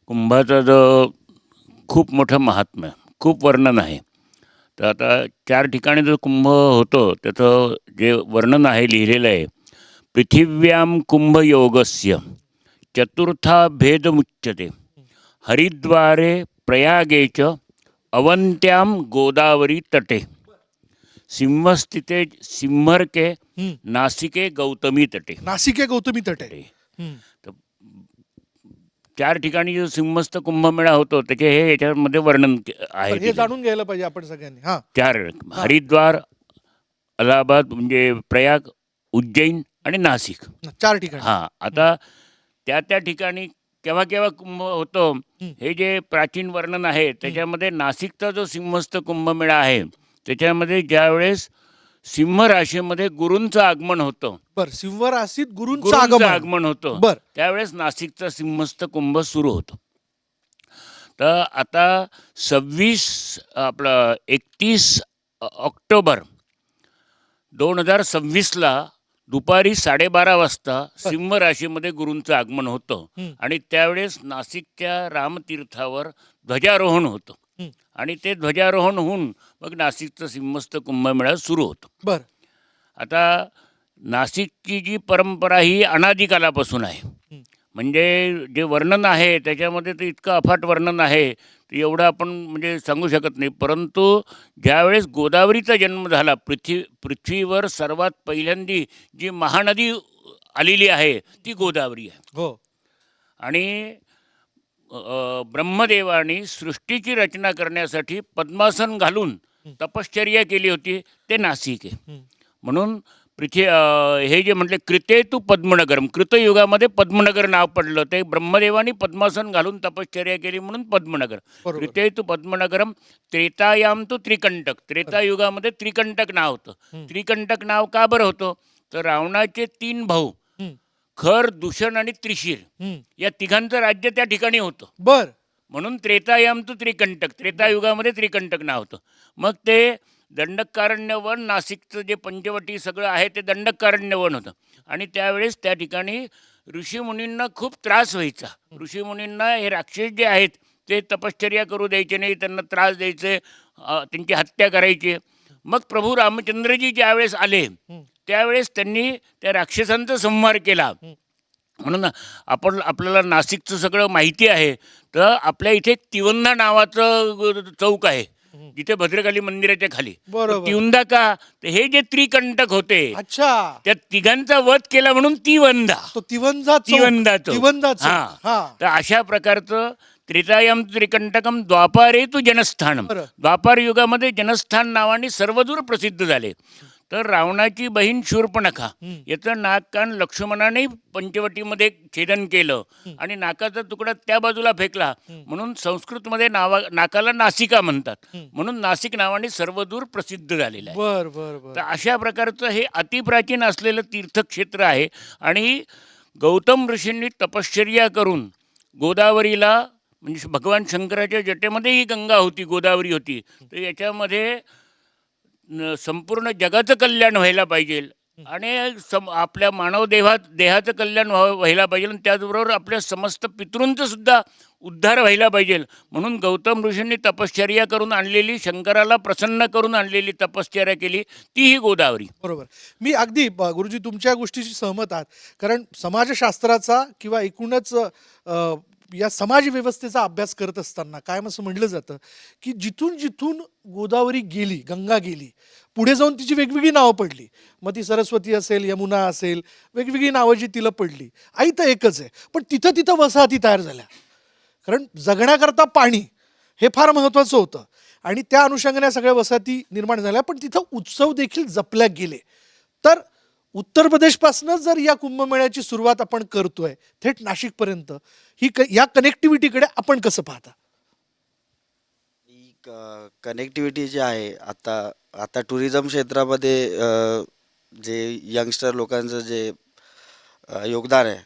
कुंभाचा जो खूप मोठं महात्म्य, खूप वर्णन आहे. तर आता 4 ठिकाणी जो कुंभ होतो त्याचं जे वर्णन आहे लिहिलेलं आहे. पृथिव्याम कुंभयोगस्य चतुर्था भेदमुच्यते हरिद्वारे प्रयागे च अवंत्याम गोदावरी तटे सिंहस्थिते सिंहर्के नासिके गौतमी तटे. नासिके गौतमी तटे. तर 4 ठिकाणी जो सिंहस्थ कुंभमेळा होतो त्याचे हे याच्यामध्ये वर्णन आहे. हे जाणून घ्यायला पाहिजे आपण सगळ्यांनी. हा 4 हरिद्वार, अलाहाबाद म्हणजे प्रयाग, उज्जैन आणि नाशिक. 4 ठिकाणी. हां, आता त्या ठिकाणी केव्हा केव्हा कुंभ होतो हे जे प्राचीन वर्णन आहे त्याच्यामध्ये नाशिकचा जो सिंहस्थ कुंभमेळा आहे त्याच्यामध्ये ज्यावेळेस सिंह राशीमध्ये गुरूंचं आगमन होतं, बर, सिंह राशीत गुरूंचं गुरूंचं आगमन. आगमन होतं, बर. त्यावेळेस नाशिकचा सिंहस्थ कुंभ सुरू होतो. तर आता 31 ऑक्टोबर 2026ला दुपारी 12:30 वाजता सिंह राशीमध्ये गुरूंचं आगमन होतं आणि त्यावेळेस नाशिकच्या रामतीर्थावर ध्वजारोहण होतं आणि ते ध्वजारोहण होऊन मग नाशिकचं सिंहस्थ कुंभमेळा सुरू होतो. बर. आता नाशिकची जी परंपरा ही अनादिकालापासून आहे. म्हणजे जे वर्णन आहे त्याच्यामध्ये तर इतकं अफाट वर्णन आहे ते एवढं आपण म्हणजे सांगू शकत नाही. परंतु ज्यावेळेस गोदावरीचा जन्म झाला, पृथ्वीवर सर्वात पहिल्यांदी जी महानदी आलेली आहे ती गोदावरी आहे. हो. आणि ब्रह्मदेवाने सृष्टीची रचना करण्यासाठी पद्मासन घालून तपश्चर्या केली होती, ते नाशिक आहे. म्हणून हे जे म्हटले कृतेतु पद्मनगरम, कृतयुगामध्ये पद्मनगर नाव पडलं, ते ब्रह्मदेवानी पद्मासन घालून तपश्चर्या केली म्हणून पद्मनगर. बरोबर. कृतेतु पद्मनगरम. त्रेतायाम तो त्रिकंटक, त्रेतायुगामध्ये त्रिकंटक नाव होतं. त्रिकंटक नाव का बरं होतं, तर रावणाचे 3 भाऊ खर, दूषण आणि त्रिशीर या तिघांचं राज्य त्या ठिकाणी होतं. बर. म्हणून त्रेतायाम तो त्रिकंटक, त्रेतायुगामध्ये त्रिकंटक नाव होतं. मग ते दंडकारण्यवन, नाशिकचं जे पंचवटी सगळं आहे ते दंडकारण्यवन होतं. आणि त्यावेळेस त्या ठिकाणी ऋषीमुनींना खूप त्रास व्हायचा. ऋषीमुनींना हे राक्षस जे आहेत ते तपश्चर्या करू द्यायचे नाही, त्यांना त्रास द्यायचे, त्यांची हत्या करायची. मग प्रभू रामचंद्रजी ज्यावेळेस आले त्यावेळेस त्यांनी त्या राक्षसांचा संहार केला. म्हणून आपल्याला नाशिकचं सगळं माहिती आहे. तर आपल्या इथे तिवंदा नावाचं चौक आहे जिथे भद्रकाली मंदिराच्या खाली. बरोबर. तिवंदा का, तर हे जे त्रिकंटक होते अच्छा, त्या तिघांचा वध केला म्हणून तिवंदा. तो तिवंदा चौक. तिवंदा चौक. तिवंदा चौक. हां. हा. तर अशा प्रकारचं त्रेतायम त्रिकंटकम द्वापारे तू जनस्थानम. बरं. द्वापार युगामध्ये जनस्थान नावाने सर्वदूर प्रसिद्ध झाले. तर रावणाची बहीण शूर्पणखा याचं नाक कान लक्ष्मणाने पंचवटीमध्ये छेदन केलं आणि नाकाचा तुकडा त्या बाजूला फेकला म्हणून संस्कृतमध्ये नाकाला नासिका म्हणतात. म्हणून नाशिक नावाने सर्वदूर प्रसिद्ध झालेलं आहे. बर बर बर. तर अशा प्रकारचं हे अतिप्राचीन असलेलं तीर्थक्षेत्र आहे. आणि गौतम ऋषींनी तपश्चर्या करून गोदावरीला, म्हणजे भगवान शंकराच्या जटेमध्ये ही गंगा होती, गोदावरी होती, तर याच्यामध्ये संपूर्ण जगाचं कल्याण व्हायला पाहिजे आणि आपल्या मानव देहाचं कल्याण व्हायला पाहिजे आणि त्याचबरोबर आपल्या समस्त पितॄंचं सुद्धा उद्धार व्हायला पाहिजे. म्हणून गौतम ऋषींनी तपश्चर्या करून आणलेली, शंकराला प्रसन्न करून आणलेली तपश्चर्या केली ती ही गोदावरी. बरोबर. मी अगदी गुरुजी तुमच्या गोष्टीशी सहमत आहात. कारण समाजशास्त्राचा किंवा एकूणच या समाज व्यवस्थेचा अभ्यास करत असताना कायम असं म्हटलं जातं की जिथून जिथून गोदावरी गेली, गंगा गेली, पुढे जाऊन तिची वेगवेगळी नावं पडली. मग ती सरस्वती असेल, यमुना असेल, वेगवेगळी नावं जी तिला पडली. आई तर एकच आहे, पण तिथं तिथं वसाहती तयार झाल्या. कारण जगण्याकरता पाणी हे फार महत्त्वाचं होतं आणि त्या अनुषंगाने सगळ्या वसाहती निर्माण झाल्या. पण तिथं उत्सव देखील जपल्या गेले. तर उत्तर प्रदेशपासूनच जर या कुंभमेळ्याची सुरुवात आपण करतोय थेट नाशिकपर्यंत, या कनेक्टिव्हिटीकडे आपण कसं पाहता? ही कनेक्टिव्हिटी जी आहे आता आता टुरिझम क्षेत्रामध्ये जे यंगस्टर लोकांचं जे योगदान आहे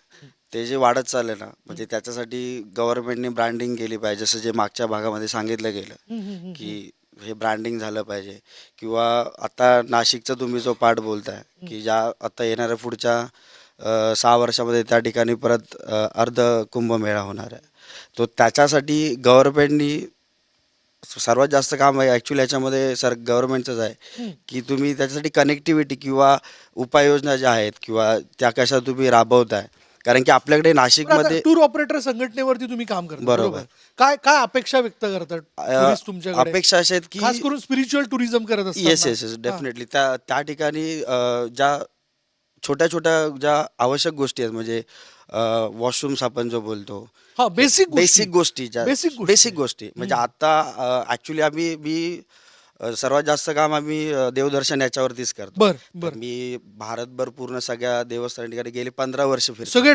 ते जे वाढत चाललं ना, म्हणजे त्याच्यासाठी गव्हर्नमेंटने ब्रँडिंग केली पाहिजे. जसं जे मागच्या भागामध्ये सांगितलं गेलं की हे ब्रँडिंग झालं पाहिजे. किंवा आता नाशिकचा तुम्ही जो पार्ट बोलताय की ज्या आता येणाऱ्या पुढच्या 6 वर्षामध्ये त्या ठिकाणी परत अर्ध कुंभमेळा होणार आहे. तो त्याच्यासाठी गव्हर्नमेंटनी सर्वात जास्त काम आहे ॲक्च्युली याच्यामध्ये गव्हर्नमेंटचंच आहे की तुम्ही त्याच्यासाठी कनेक्टिव्हिटी किंवा उपाययोजना ज्या आहेत किंवा त्या कशा तुम्ही राबवताय. कारण की आपल्याकडे नाशिकमध्ये टूर ऑपरेटर संघटनेवरती तुम्ही काम करता, बरोबर. काय काय अपेक्षा व्यक्त करतात tourist तुमच्याकडे? अपेक्षा अशा आहेत की खास करून स्पिरिच्युअल टुरिझम करत येस असतात. येस येस डेफिनेटली त्या ठिकाणी ज्या छोट्या छोट्या ज्या आवश्यक गोष्टी आहेत म्हणजे वॉशरूम्स आपण जो बोलतो, हा, बेसिक बेसिक गोष्टी ज्या बेसिक गोष्टी. बेसिक गोष्टी म्हणजे आता ॲक्च्युली मी सर्वात जास्त काम आम्ही देवदर्शन याच्यावरतीच करतो. बर तर बर मी भारतभर पूर्ण सगळ्या देवस्थान ठिकाणी गेले 15 वर्ष फिरतो. सगळे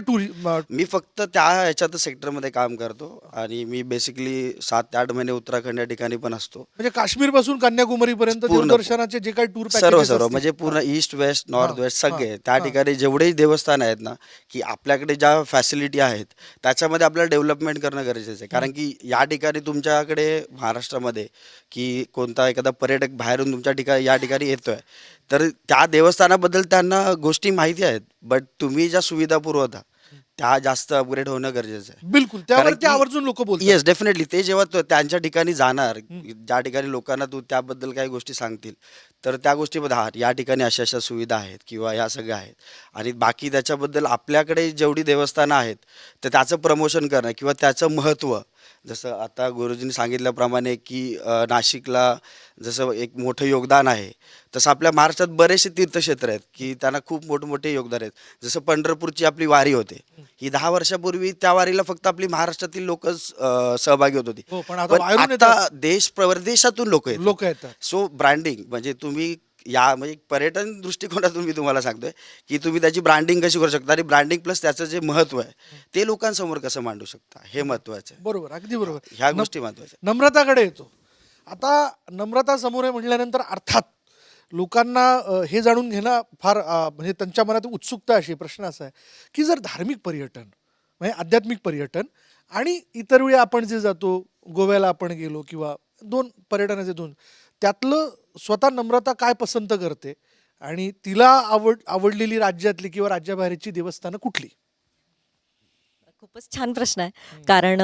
मी फक्त त्या ह्याच्यात सेक्टरमध्ये काम करतो आणि मी बेसिकली 7 ते 8 महिने उत्तराखंड या ठिकाणी पण असतो. म्हणजे काश्मीर पासून कन्याकुमारी पर्यंत पूर्ण. देवदर्शनाचे जे काही टूर सर्व म्हणजे पूर्ण ईस्ट वेस्ट नॉर्थ वेस्ट सगळे त्या ठिकाणी जेवढेही देवस्थान आहेत ना, की आपल्याकडे ज्या फॅसिलिटी आहेत त्याच्यामध्ये आपल्याला डेव्हलपमेंट करणं गरजेचं आहे. कारण की या ठिकाणी तुमच्याकडे महाराष्ट्रामध्ये की कोणता एखादा पर्यटक बाहेरून तुमच्या या ठिकाणी येतोय तर त्या देवस्थानाबद्दल त्यांना गोष्टी माहिती आहेत, बट तुम्ही ज्या सुविधा पुरवता त्या जास्त अपग्रेड होणं गरजेचं आहे. बिलकुल, त्यावरती आवर्जून लोक बोलतात. Yes definitely. ते जेव्हा त्यांच्या ठिकाणी जाणार, ज्या ठिकाणी लोकांना तू त्याबद्दल काही गोष्टी सांगतील तर त्या गोष्टीमध्ये हा या ठिकाणी अशा अशा सुविधा आहेत किंवा ह्या सगळ्या आहेत आणि बाकी त्याच्याबद्दल आपल्याकडे जेवढी देवस्थानं आहेत तर त्याचं प्रमोशन करणं किंवा त्याचं महत्त्व. जसं आता गुरुजींनी सांगितल्याप्रमाणे की नाशिकला जसं एक मोठं योगदान आहे तसं आपल्या महाराष्ट्रात बरेचसे तीर्थक्षेत्र आहेत की त्यांना खूप मोठमोठे योगदान आहेत. जसं पंढरपूरची आपली वारी होते, ही 10 वर्षापूर्वी त्या वारीला फक्त आपली महाराष्ट्रातील लोकच सहभागी होत होती. हो, पण पण बाहेरून आता देश परदेशातून लोक येतात. सो ब्रँडिंग म्हणजे तुम्ही या म्हणजे पर्यटन दृष्टिकोनातून मी तुम्हाला सांगतोय की तुम्ही त्याची ब्रँडिंग कशी करू शकता आणि ब्रँडिंग प्लस त्याचं जे महत्त्व आहे ते लोकांसमोर कसं मांडू शकता हे महत्त्वाचं आहे. बरोबर, अगदी बरोबर. ह्या गोष्टी महत्त्वाच्या. नम्रताकडे येतो. आता नम्रता समोर आहे म्हटल्यानंतर अर्थात लोकांना हे जाणून घेणं फार म्हणजे त्यांच्या मनात उत्सुकता अशी, प्रश्न असा आहे की जर धार्मिक पर्यटन म्हणजे आध्यात्मिक पर्यटन आणि इतर वेळी आपण जे जातो, गोव्याला आपण गेलो किंवा 2 पर्यटनाचे 2, त्यातलं स्वतः नम्रता काय पसंत करते आणि तिला आवडलेली राज्यातली किंवा राज्याबाहेरची देवस्थानं कुठली? खूपच छान प्रश्न आहे. कारण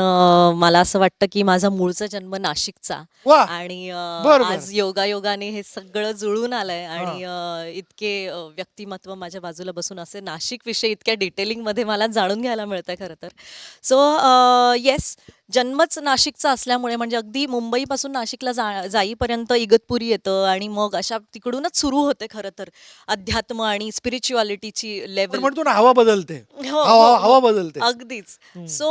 मला असं वाटतं की माझा मूळचा जन्म नाशिकचा वा, आणि बरं. आज योगायोगाने हे सगळं जुळून आलंय आणि इतके व्यक्तिमत्व माझ्या बाजूला बसून असे नाशिक विषयी इतक्या डिटेलिंगमध्ये मला जाणून घ्यायला मिळतंय खरं तर. सो येस, जन्मच नाशिकचा असल्यामुळे म्हणजे अगदी मुंबईपासून नाशिकला जाईपर्यंत इगतपुरी येतं आणि मग अशा तिकडूनच सुरू होते खरं तर अध्यात्म आणि स्पिरिच्युअलिटीची पण लेवल. म्हणतो ना हवा बदलते, हो, हवा बदलते. अगदीच. सो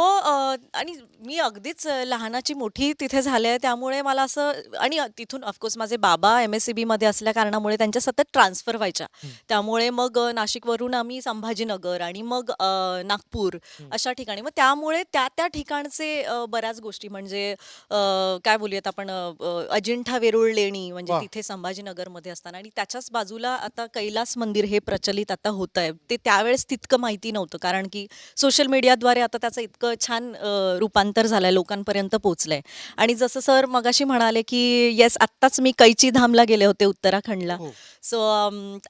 आणि मी अगदीच लहानाची मोठी तिथे झाले आहे त्यामुळे मला असं आणि तिथून ऑफकोर्स माझे बाबा MSCB मध्ये असल्या कारणामुळे त्यांच्या सतत ट्रान्सफर व्हायच्या, त्यामुळे मग नाशिकवरून आम्ही संभाजीनगर आणि मग नागपूर अशा ठिकाणी, मग त्यामुळे त्या ठिकाणचे बऱ्याच गोष्टी म्हणजे काय बोलूयात आपण अजिंठा वेरूळ लेणी म्हणजे तिथे संभाजीनगरमध्ये असताना आणि त्याच्याच बाजूला आता कैलास मंदिर हे प्रचलित आता होत आहे. ते त्यावेळेस तितकं माहिती नव्हतं कारण की सोशल मीडियाद्वारे आता त्याचं इतकं छान रूपांतर झालंय, लोकांपर्यंत पोहोचलंय. आणि जसं सर मगाशी म्हणाले की येस, आत्ताच मी कैची धामला गेले होते उत्तराखंडला. सो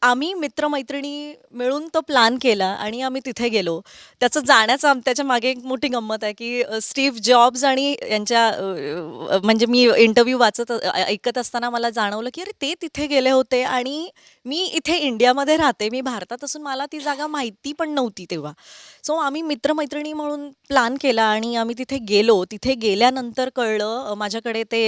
आम्ही मित्रमैत्रिणी मिळून तो प्लॅन केला आणि आम्ही तिथे गेलो. त्याचं जाण्याचं त्याच्या मागे एक मोठी गंमत आहे की स्टीव्ह जॉब जॉब्स आणि यांच्या म्हणजे मी इंटरव्ह्यू ऐकत असताना मला जाणवलं की अरे ते तिथे गेले होते आणि मी इथे इंडियामध्ये राहते, मी भारतात असून मला ती जागा माहिती पण नव्हती तेव्हा. सो आम्ही मित्रमैत्रिणी म्हणून प्लॅन केला आणि आम्ही तिथे गेलो. तिथे गेल्यानंतर कळलं माझ्याकडे ते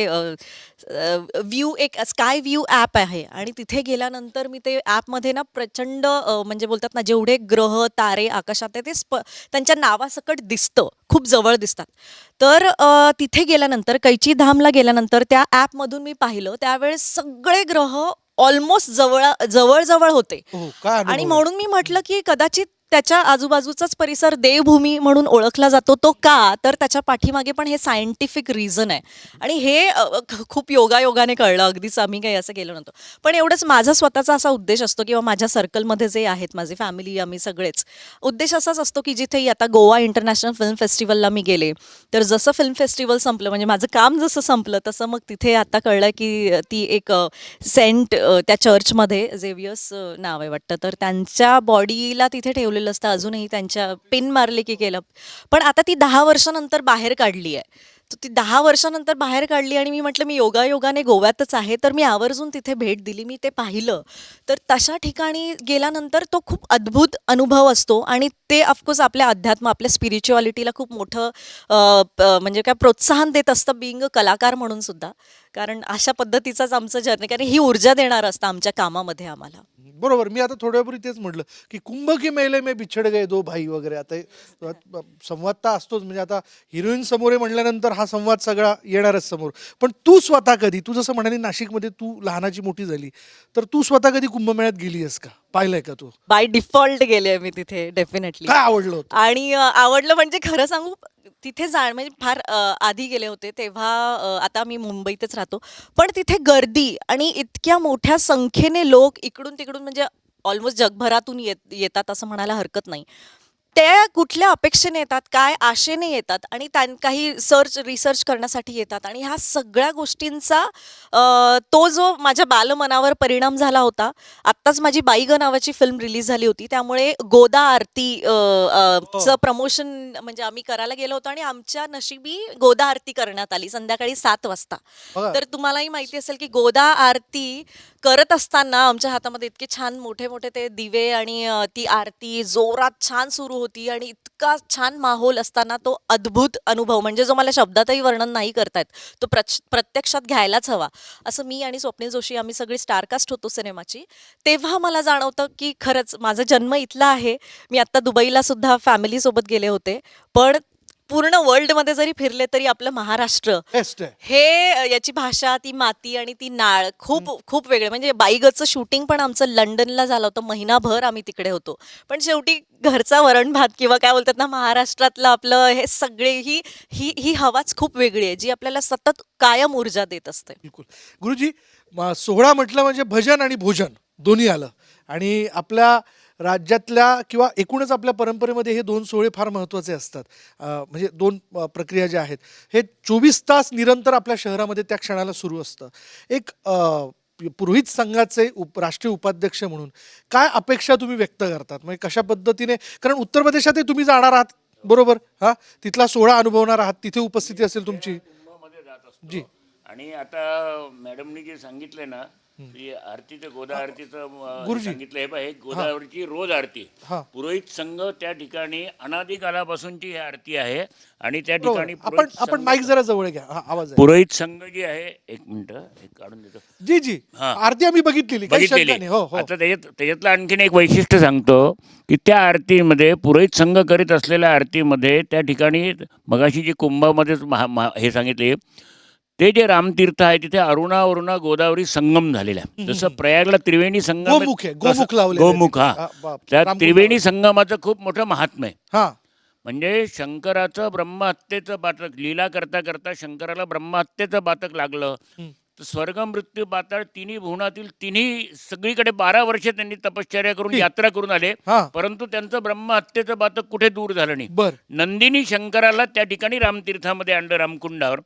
एक स्काय व्ह्यू ॲप आहे आणि तिथे गेल्यानंतर मी ते ॲपमध्ये ना प्रचंड म्हणजे बोलतात ना जेवढे ग्रह तारे आकाशात आहे ते त्यांच्या नावासकट दिसतं, खूप जवळ दिसतात. तर तिथे गेल्यानंतर कैची धामला गेल्यानंतर त्या ॲपमधून मी पाहिलं त्यावेळेस सगळे ग्रह ऑलमोस्ट जवळ होते. हो, काय अनुभव आणि आहे? म्हणून मी म्हटलं की कदाचित त्याच्या आजूबाजूचाच परिसर देवभूमी म्हणून ओळखला जातो. तो का? तर त्याच्या पाठीमागे पण हे सायंटिफिक रिझन आहे आणि हे खूप योगायोगाने कळलं. अगदीच आम्ही काही असं केलं नव्हतं. पण एवढंच माझा स्वतःचा असा उद्देश असतो किंवा माझ्या सर्कलमध्ये जे आहेत माझी फॅमिली आम्ही सगळेच उद्देश असाच असतो की जिथे आता गोवा इंटरनॅशनल फिल्म फेस्टिवलला मी गेले तर जसं फिल्म फेस्टिवल संपलं म्हणजे माझं काम जसं संपलं तसं मग तिथे आता कळलं की ती एक सेंट त्या चर्चमध्ये झेवियर्स नाव आहे वाटतं तर त्यांच्या बॉडीला तिथे ठेवलेलं असतं. अजूनही त्यांच्या पिन मारले की केलं. पण आता ती 10 वर्षानंतर बाहेर काढली आहे. तर ती 10 वर्षानंतर बाहेर काढली आणि मी म्हटलं मी योगायोगाने गोव्यातच आहे तर मी आवर्जून तिथे भेट दिली, मी ते पाहिलं. तर तशा ठिकाणी गेल्यानंतर तो खूप अद्भुत अनुभव असतो आणि ते ऑफकोर्स आपल्या अध्यात्म आपल्या स्पिरिच्युअलिटीला खूप मोठं म्हणजे काय प्रोत्साहन देत असतं बिंग कलाकार म्हणून सुद्धा. कारण अशा पद्धतीचाच आमचं जर्नी कारण ही ऊर्जा देणार असतं आमच्या कामामध्ये आम्हाला. बरोबर. मी आता थोड्या वेळापूर्वी तेच म्हटलं की कुंभ के मेले में बिछड़ गए दो भाई वगैरे. आता संवाद तर असतोच, म्हणजे आता हिरोईन समोर आहे म्हटल्यानंतर हा संवाद सगळा येणारच समोर. पण तू स्वतः कधी, तू जसं म्हणाली नाशिकमध्ये तू लहानाची मोठी झाली, तर तू स्वतः कधी कुंभमेळ्यात गेली आहेस का? पाहिलंय का तू? बाय डिफॉल्ट गेले मी तिथे डेफिनेटली. काय आवडलं होतं? आणि आवडलं म्हणजे खरं सांगू तिथे म्हणजे फार आधी गेले होते तेव्हा आता मी मुंबईतच राहतो. पण तिथे गर्दी आणि इतक्या मोठ्या संख्येने लोक इकडून तिकडून म्हणजे ऑलमोस्ट जगभरातून येतात असं म्हणायला हरकत नाही. ते कुठल्या अपेक्षेने येतात, काय आशेने येतात आणि काही रिसर्च करण्यासाठी येतात आणि ह्या सगळ्या गोष्टींचा तो जो माझ्या बालमनावर परिणाम झाला होता. आत्ताच माझी बाई ग नावाची फिल्म रिलीज झाली होती त्यामुळे गोदा आरती चं प्रमोशन म्हणजे आम्ही करायला गेलो होतो आणि आमच्या नशिबी गोदा आरती करण्यात आली संध्याकाळी 7 वाजता. तर तुम्हालाही माहिती असेल की गोदा आरती करत असताना आमच्या हातामध्ये इतके छान मोठे मोठे ते दिवे आणि ती आरती जोरात छान सुरू होती आणि इतका छान माहोल असताना तो अद्भुत अनुभव म्हणजे जो मला शब्दातही वर्णन नाही करतायत तो प्रत्यक्षात घ्यायलाच हवा. असं मी आणि स्वप्नील जोशी आम्ही सगळी स्टारकास्ट होतो सिनेमाची. तेव्हा मला जाणवतं की खरंच माझा जन्म इथला आहे. मी आत्ता दुबईला सुद्धा फॅमिलीसोबत गेले होते. पण पूर्ण वर्ल्डमध्ये जरी फिरले तरी आपलं महाराष्ट्र बेस्ट आहे. हे याची भाषा ती माती आणि ती नाळ खूप खूप वेगळे. म्हणजे बाईगचं शूटिंग पण आमचं लंडनला झालं होतं. महिनाभर आम्ही तिकडे होतो. पण शेवटी घरचा वरण भात किंवा काय बोलतात ना महाराष्ट्रातलं आपलं हे सगळे ही ही ही हवाच खूप वेगळी आहे जी आपल्याला सतत कायम ऊर्जा देत असते. बिलकुल. गुरुजी, सोहळा म्हटलं म्हणजे भजन आणि भोजन दोन्ही आलं आणि आपल्या राज्यातल्या किंवा एकूणच आपल्या परंपरेमध्ये हे 2 सोहळे फार महत्त्वाचे असतात. म्हणजे 2 प्रक्रिया ज्या आहेत हे 24 तास निरंतर आपल्या शहरामध्ये त्या क्षणाला सुरू असतं. एक पुरोहित संघाचे राष्ट्रीय उपाध्यक्ष म्हणून काय अपेक्षा तुम्ही व्यक्त करतात? म्हणजे कशा पद्धतीने, कारण उत्तर प्रदेशातही तुम्ही जाणार आहात बरोबर, हा तिथला सोहळा अनुभवणार आहात, तिथे उपस्थिती असेल तुमची जी. आणि आता मॅडमनी जे सांगितलंय ना की आरतीचं गोदा आरतीचं सांगितलं हे पाहिजे गोदावरीची रोज आरती पुरोहित संघ त्या ठिकाणी अनादी कालापासूनची ही आरती आहे आणि त्या ठिकाणी आपण माईक जरा जवळ घ्या, आवाज आहे. पुरोहित संघ जी आहे एक मिनिट काढून देतो. जी जी आरती आम्ही बघितलेली. आता त्याच्यातलं आणखीन एक वैशिष्ट्य सांगतो की त्या आरतीमध्ये पुरोहित संघ करीत असलेल्या आरतीमध्ये त्या ठिकाणी मगाशी जी कुंभामध्ये हे सांगितले ते जे रामतीर्थ आहे तिथे अरुणा गोदावरी संगम झालेला आहे. जसं प्रयागला त्रिवेणी संगम गोमुख त्या त्रिवेणी संगमाचं खूप मोठं महात्म्य आहे. म्हणजे शंकराचं ब्रह्महत्येचं बातक लीला करता करता शंकराला ब्रह्महत्येचं बातक लागलं तर स्वर्ग मृत्यू पाताळ तिन्ही भुवनातील तिन्ही सगळीकडे 12 वर्ष त्यांनी तपश्चर्या करून यात्रा करून आले परंतु त्यांचं ब्रह्महत्येचं बातक कुठे दूर झालं नाही. नंदिनी शंकराला त्या ठिकाणी रामतीर्थामध्ये आणलं रामकुंडावर.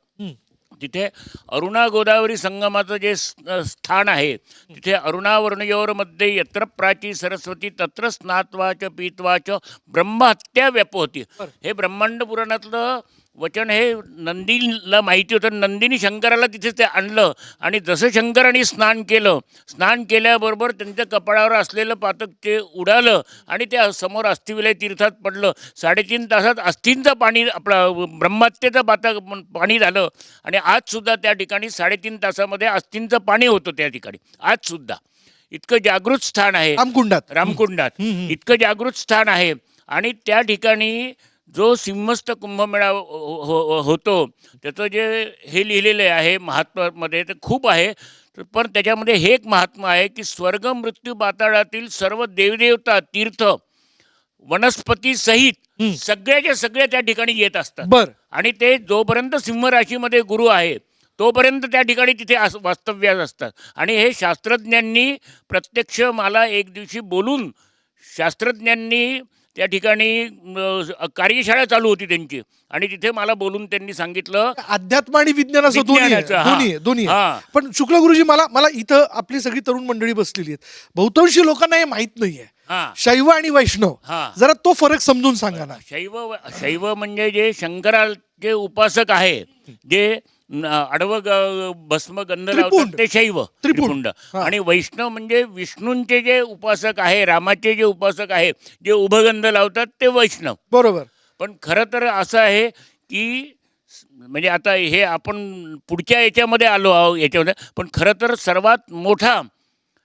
तिथे अरुणा गोदावरी संगमाचं जे स्थान आहे तिथे अरुणावर्णयोरमध्ये यत्र प्राची सरस्वती तत्र स्नात्वाच पीत्वाच ब्रह्महत्या व्यापोहती हे ब्रह्मांड पुराणातलं वचन हे नंदीला माहिती होतं. नंदीने शंकराला तिथे ते आणलं आणि जसं शंकराने स्नान केलं, स्नान केल्याबरोबर त्यांच्या कपाळावर असलेलं पातक ते उडालं आणि ते समोर अस्थिविलय तीर्थात पडलं. 3.5 तासात अस्थींचं पाणी आपलं ब्रह्महत्येचं पाणी झालं आणि आजसुद्धा त्या ठिकाणी 3.5 तासामध्ये अस्थींचं पाणी होतं त्या ठिकाणी आजसुद्धा. इतकं जागृत स्थान आहे रामकुंडात इतकं जागृत स्थान आहे. आणि त्या ठिकाणी जो सिंहस्थ कुंभमेळा होतो त्याचं जे हे लिहिलेलं आहे महात्म्यामध्ये ते खूप आहे. पण त्याच्यामध्ये हे एक महात्मा आहे की स्वर्ग मृत्यू पाताळातील सर्व देवदेवता तीर्थ वनस्पती सहित सगळ्याच्या सगळ्या त्या ठिकाणी येत असतात. आणि ते जोपर्यंत सिंह राशीमध्ये गुरु आहे तोपर्यंत त्या ठिकाणी तिथे वास्तव्यास असतात. आणि हे शास्त्रज्ञांनी प्रत्यक्ष मला एक दिवशी बोलून शास्त्रज्ञांनी त्या ठिकाणी कार्यशाळा चालू होती त्यांची आणि तिथे मला बोलून त्यांनी सांगितलं अध्यात्म आणि विज्ञान असं दोन्ही आहे. पण शुक्लगुरुजी मला इथं आपली सगळी तरुण मंडळी बसलेली आहेत, बहुतांशी लोकांना हे माहित नाहीये शैव आणि वैष्णव. जरा तो फरक समजून सांगा ना. शैव म्हणजे जे शंकराचे उपासक आहे, जे आडवं भस्म गंध लावतात ते शैव त्रिपुंड. आणि वैष्णव म्हणजे विष्णूंचे जे उपासक आहे, रामाचे जे उपासक आहे, जे उभगंध लावतात ते वैष्णव. बरोबर. पण खरं तर असं आहे की म्हणजे आता हे आपण पुढच्या याच्यामध्ये आलो आहो याच्यामध्ये, पण खरं तर सर्वात मोठा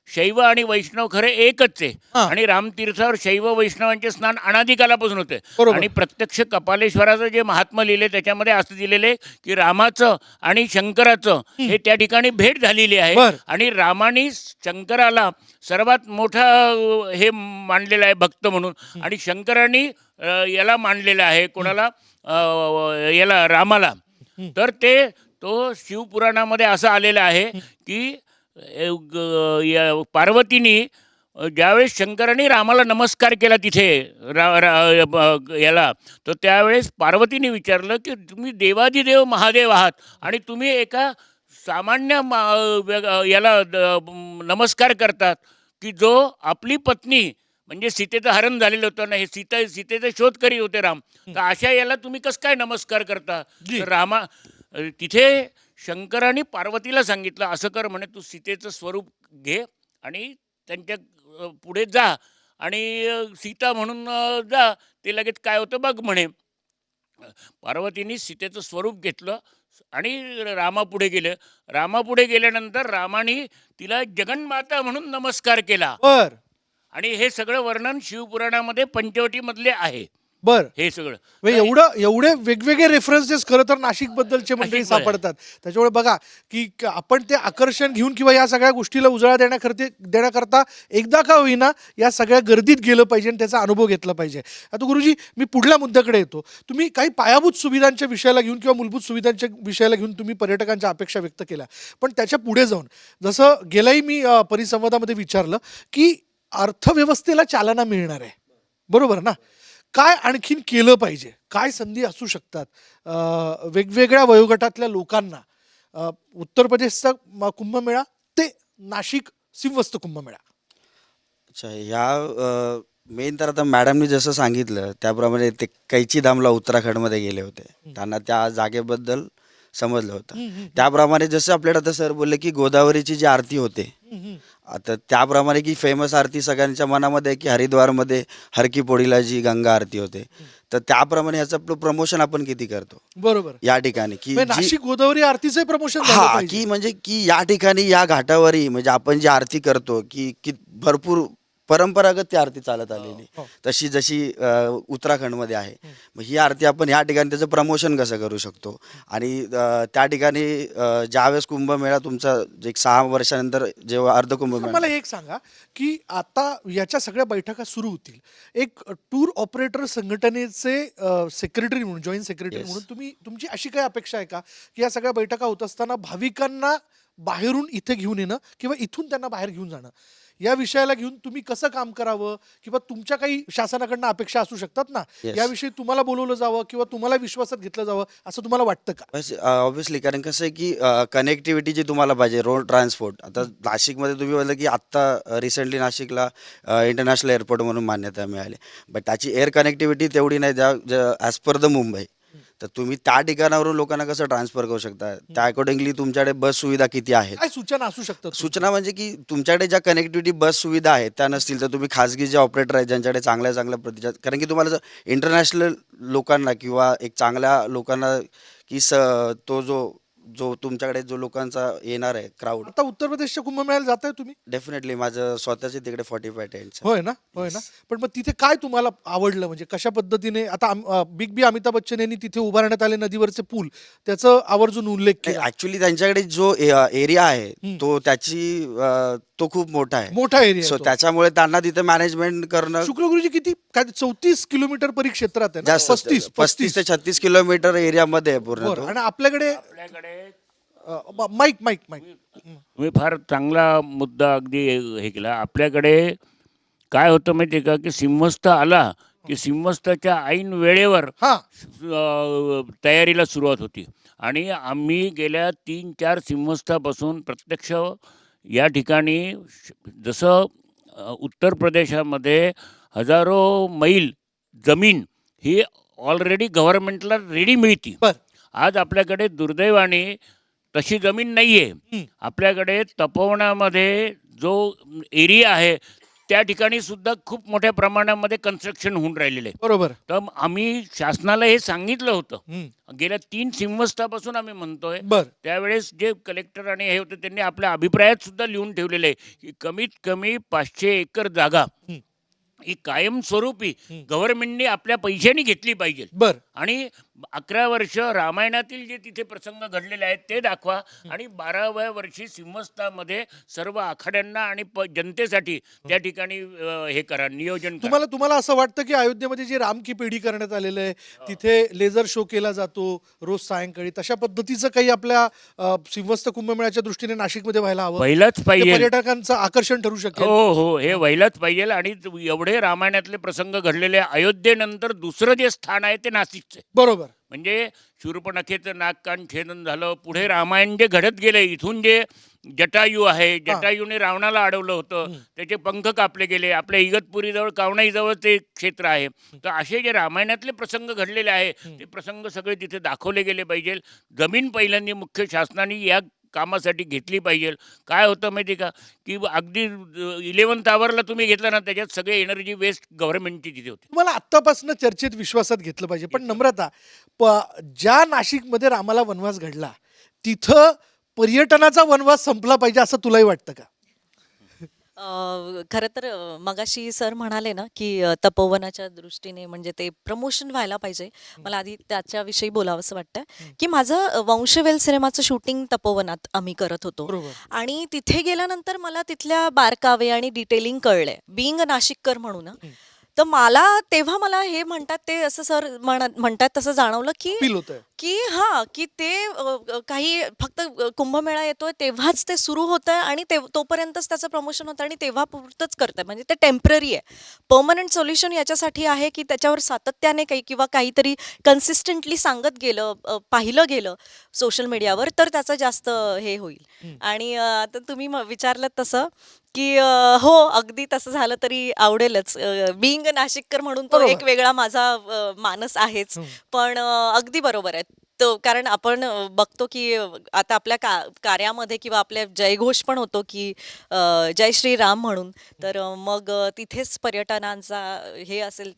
शैव आणि वैष्णव खरे एकच आहे. आणि रामतीर्थावर शैव वैष्णवांचे स्नान अनादिकालापासून होते. आणि प्रत्यक्ष कपालेश्वराचं जे महात्मा लिहिले त्याच्यामध्ये असं दिलेले की रामाचं आणि शंकराचं हे त्या ठिकाणी भेट झालेली आहे. आणि रामाने शंकराला सर्वात मोठा हे मानलेलं आहे भक्त म्हणून, आणि शंकराने याला मानलेलं आहे कोणाला, याला रामाला. तर तो शिवपुराणामध्ये असं आलेलं आहे की पार्वतीने ज्यावेळेस शंकराने रामाला नमस्कार केला तिथे याला, तर त्यावेळेस पार्वतीने विचारलं की तुम्ही देवादिदेव महादेव आहात आणि तुम्ही एका सामान्य याला नमस्कार करतात की जो आपली पत्नी म्हणजे सीतेचं हरण झालेलं होतं ना, हे सीतेचा शोध करी होते राम, तर अशा याला तुम्ही कसं काय नमस्कार करता. तर तिथे शंकराने पार्वतीला सांगितलं असं कर म्हणे, तू सीतेचं स्वरूप घे आणि त्यांच्या पुढे जा आणि सीता म्हणून जा, ते लगेच काय होतं बघ म्हणे. पार्वतीने सीतेचं स्वरूप घेतलं आणि रामापुढे गेले. रामापुढे गेल्यानंतर रामाने तिला जगन्माता म्हणून नमस्कार केला. आणि हे सगळं वर्णन शिवपुराणामध्ये पंचवटीमधले आहे. हे सगळं एवढे वेगवेगळे रेफरन्सेस खरं तर नाशिक बद्दलचे मंडळी सापडतात. त्याच्यामुळे बघा की आपण ते आकर्षण घेऊन किंवा या सगळ्या गोष्टीला उजाळा देण्याकरता एकदा का होईना या सगळ्या गर्दीत गेलं पाहिजे आणि त्याचा अनुभव घेतला पाहिजे. आता गुरुजी मी पुढल्या मुद्द्याकडे येतो. तुम्ही काही पायाभूत सुविधांच्या विषयाला घेऊन किंवा मूलभूत सुविधांच्या विषयाला घेऊन तुम्ही पर्यटकांच्या अपेक्षा व्यक्त केल्या, पण त्याच्या पुढे जाऊन जसं गेल्याही मी परिसंवादामध्ये विचारलं की अर्थव्यवस्थेला चालना मिळणार आहे, बरोबर ना, काय आणखीन केलं पाहिजे, काय संधी असू शकतात वेगवेगळ्या वयोगटातल्या लोकांना, उत्तर प्रदेशचा कुंभमेळा ते नाशिक सिंहस्थ कुंभमेळा. अच्छा, ह्या मेन तर आता मॅडमनी जसं सांगितलं त्याप्रमाणे ते कैचीधामला उत्तराखंडमध्ये गेले होते, त्यांना त्या जागेबद्दल समजलं होतं. त्याप्रमाणे जसं आपल्याला आता सर बोलले की गोदावरीची जी आरती होते, आता त्याप्रमाणे की फेमस आरती सगळ्यांच्या मनामध्ये आहे की हरिद्वारमध्ये हरकी पोळीला जी गंगा आरती होते, तर त्याप्रमाणे ह्याचं आपलं प्रमोशन आपण किती करतो बरोबर या ठिकाणी की नाशिक गोदावरी आरतीचे प्रमोशन की म्हणजे की या ठिकाणी या घाटावरही म्हणजे आपण जी आरती करतो की भरपूर परंपरागत ती आरती चालत आलेली, तशी जशी उत्तराखंडमध्ये आहे. मग ही आरती आपण ह्या ठिकाणी त्याचं प्रमोशन कसं करू शकतो. आणि त्या ठिकाणी ज्यावेळेस कुंभमेळा तुमचा एक 6 वर्षानंतर जेव्हा अर्धकुंभमेळा, मला एक सांगा की आता याच्या सगळ्या बैठका सुरू होतील, एक टूर ऑपरेटर संघटनेचे सेक्रेटरी म्हणून, जॉईंट सेक्रेटरी म्हणून तुमची अशी काय अपेक्षा आहे का की या सगळ्या बैठका होत असताना भाविकांना बाहेरून इथे घेऊन येणं किंवा इथून त्यांना बाहेर घेऊन जाणं, या विषयाला घेऊन तुम्ही कसं काम करावं किंवा तुमच्या काही शासनाकडनं अपेक्षा असू शकतात ना, याविषयी तुम्हाला बोलवलं जावं किंवा तुम्हाला विश्वासात घेतलं जावं असं तुम्हाला वाटतं का? ऑब्व्हियसली, कारण कसं आहे की कनेक्टिव्हिटी जी तुम्हाला पाहिजे, रोड ट्रान्सपोर्ट. आता नाशिकमध्ये तुम्ही बोललं की आत्ता रिसेंटली नाशिकला इंटरनॅशनल एअरपोर्ट म्हणून मान्यता मिळाली, बट त्याची एअर कनेक्टिव्हिटी तेवढी नाही ॲज पर द मुंबई. तर तुम्ही त्या ठिकाणावरून लोकांना कसं ट्रान्सफर करू शकता, त्या अकॉर्डिंगली तुमच्याकडे बस सुविधा किती आहेत. काय सूचना असू शकतात सूचना म्हणजे की तुमच्याकडे ज्या कनेक्टिव्हिटी बस सुविधा आहेत त्या नसतील तर तुम्ही खाजगी जे ऑपरेटर आहेत ज्यांच्याकडे चांगल्या चांगल्या प्रतीच्या, कारण की तुम्हाला जर इंटरनॅशनल लोकांना किंवा एक चांगल्या लोकांना की तो जो तुमच्याकडे जो लोकांचा येणार आहे क्राऊड. आता उत्तर प्रदेशच्या कुंभमेळ्याला जाताय तुम्ही? डेफिनेटली माझं स्वतःचे तिकडे 45 टेंट्स. होय ना, होय ना. पण मग तिथे काय तुम्हाला आवडलं, म्हणजे कशा पद्धतीने आता बिग बी अमिताभ बच्चन यांनी तिथे उभारण्यात आले नदीवरचे पूल, त्याचं आवर्जून उल्लेख केला. ऍक्च्युली त्यांच्याकडे जो एरिया आहे तो तो खूप मोठा आहे. मोठा एरिया सो त्याच्यामुळे त्यांना तिथे मॅनेजमेंट करणं शुक्रगुरुजी किती काय 34 किलोमीटर परिक्षेत्रात आहे ना? जास्त 35 ते 36 किलोमीटर एरियामध्ये आहे पूर्ण बरं. तो. आणि आपल्याकडे माईक माईक माईक तुम्ही फार चांगला मुद्दा अगदी हे केला. आपल्याकडे काय होतं माहिती आहे का, की सिंहस्थ आला की सिंहस्थाच्या ऐन वेळेवर तयारीला सुरुवात होती. आणि आम्ही गेल्या 3-4 सिंहस्थापासून प्रत्यक्ष या ठिकाणी जसं उत्तर प्रदेशामध्ये हजारो मैल जमीन ही ऑलरेडी गव्हर्नमेंटला रेडी मिळती. आज आपल्याकडे दुर्दैवाने तशी जमीन नाही आहे. आपल्याकडे तपोवनामध्ये जो एरिया आहे त्या ठिकाणी सुद्धा खूप मोठ्या प्रमाणामध्ये कन्स्ट्रक्शन होऊन राहिलेलं आहे. बरोबर. तर आम्ही शासनाला हे सांगितलं होतं गेल्या 3 सिंहस्थापासून आम्ही म्हणतोय. त्यावेळेस जे कलेक्टर आणि हे होते त्यांनी आपल्या अभिप्रायात सुद्धा लिहून ठेवलेलं आहे की कमीत कमी 500 एकर जागा ही कायमस्वरूपी गव्हर्नमेंटने आपल्या पैशाने घेतली पाहिजे. आणि 11 वर्ष रामायणातील जे तिथे प्रसंग घडलेले आहेत ते दाखवा आणि 12व्या वर्षी सिंहस्थामध्ये सर्व आखाड्यांना आणि जनतेसाठी त्या ठिकाणी हे करा, नियोजन करा. तुम्हाला असं वाटतं की अयोध्येमध्ये जे राम की पेढी करण्यात आलेलं आहे तिथे लेझर शो केला जातो रोज सायंकाळी, तशा पद्धतीचं काही आपल्या सिंहस्थ कुंभमेळ्याच्या दृष्टीने नाशिकमध्ये व्हायला हवं? व्हायलाच पाहिजे. पर्यटकांचं आकर्षण ठरू शकेल. हो, हे व्हायलाच पाहिजे. आणि एवढे रामायणातले प्रसंग घडलेले अयोध्येनंतर दुसरं जे स्थान आहे ते नाशिकचं आहे. बरोबर. म्हणजे शूर्पणखेचं नाक कान छेदन झालं, पुढे रामायण जे घडत गेले, इथून जे जटायू आहे, जटायूने रावणाला अडवलं होतं, त्याचे पंख कापले गेले, आपल्या इगतपुरीजवळ कावणाईजवळ ते क्षेत्र आहे. तर असे जे रामायणातले प्रसंग घडलेले आहे ते प्रसंग सगळे तिथे दाखवले गेले पाहिजे. जमीन पहिल्यांदा मुख्य शासनाने या कामासाठी घेतली पाहिजे. काय होतं माहिती का, की अगदी 11th आवरला तुम्ही घेतला ना त्याच्यात सगळे एनर्जी वेस्ट गव्हर्नमेंटची तिथे होती. तुम्हाला आत्तापासून चर्चेत विश्वासात घेतलं पाहिजे. पण नम्रता, ज्या नाशिकमध्ये रामाला वनवास घडला तिथं पर्यटनाचा वनवास संपला पाहिजे असं तुलाही वाटतं का? खरं तर मगाशी सर म्हणाले ना की तपोवनाच्या दृष्टीने म्हणजे ते प्रमोशन व्हायला पाहिजे. मला आधी त्याच्याविषयी बोलावंसं वाटतं की माझं वंशवेल सिनेमाचं शूटिंग तपोवनात आम्ही करत होतो. आणि तिथे गेल्यानंतर मला तिथल्या बारकावे आणि डिटेलिंग कळलंय बिंग नाशिककर म्हणून. तर तेव्हा मला हे म्हणतात ते असं सर म्हणतात तसं जाणवलं की की ते काही फक्त कुंभमेळा येतोय तेव्हाच ते सुरू होतं आणि तोपर्यंतच त्याचं प्रमोशन होतं आणि तेव्हा पुरतंच करतंय. म्हणजे ते टेम्पररी आहे. पर्मनंट सोल्युशन याच्यासाठी आहे की त्याच्यावर सातत्याने किंवा काहीतरी कन्सिस्टंटली सांगत गेलं, पाहिलं गेलं सोशल मीडियावर तर त्याचं जास्त हे होईल. आणि आता तुम्ही विचारलं तसं की हो अगदी तसं झालं तरी आवडेलच. बिंग नाशिककर म्हणून तो एक वेगळा माझा मानस आहेच. पण अगदी बरोबर आहे. कारण आपण बघतो की आता आपल्या कार्यामध्ये किंवा आपल्या जयघोष पण होतो की जय श्री राम म्हणून. तर मग तिथेच पर्यटनांचा हे असेल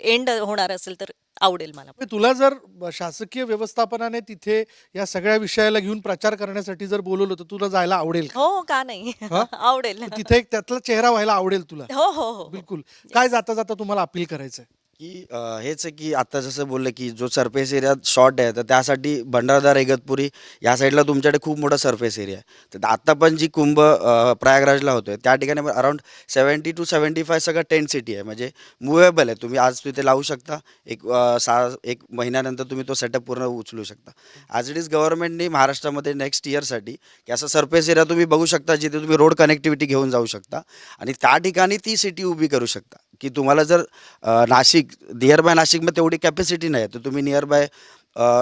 एंड होणार असेल तर आवडेल मला. तुला जर शासकीय व्यवस्थापनाने तिथे या सगळ्या विषयाला घेऊन प्रचार करण्यासाठी जर बोलवलं तर तुला जायला आवडेल का? हो का नाही आवडेल. तिथे एक त्यातला चेहरा व्हायला आवडेल तुला? हो हो हो बिलकुल. काय जाता जाता तुम्हाला अपील करायचंय? की हेच आहे की आता जसं बोललं की जो सरफेस एरिया शॉर्ट आहे तर त्यासाठी भंडारदार इगतपुरी या साईडला तुमच्याकडे खूप मोठा सरफेस एरिया आहे. तर आता पण जी कुंभ प्रयागराजला होतोय त्या ठिकाणी अराउंड 70 to 75 सगळं टेंट सिटी आहे. म्हणजे मुव्हेबल आहे. तुम्ही आज तिथे लावू शकता, एक महिन्यानंतर तुम्ही तो सेटअप पूर्ण उचलू शकता. ॲज इट इज गव्हर्नमेंटने महाराष्ट्रामध्ये नेक्स्ट इयरसाठी की असा सरफेस एरिया तुम्ही बघू शकता जिथे तुम्ही रोड कनेक्टिव्हिटी घेऊन जाऊ शकता आणि त्या ठिकाणी ती सिटी उभी करू शकता. की तुम्हाला जर नाशिक नियर बाय नाशिकमध्ये तेवढी कॅपॅसिटी नाही तर तुम्ही नियर बाय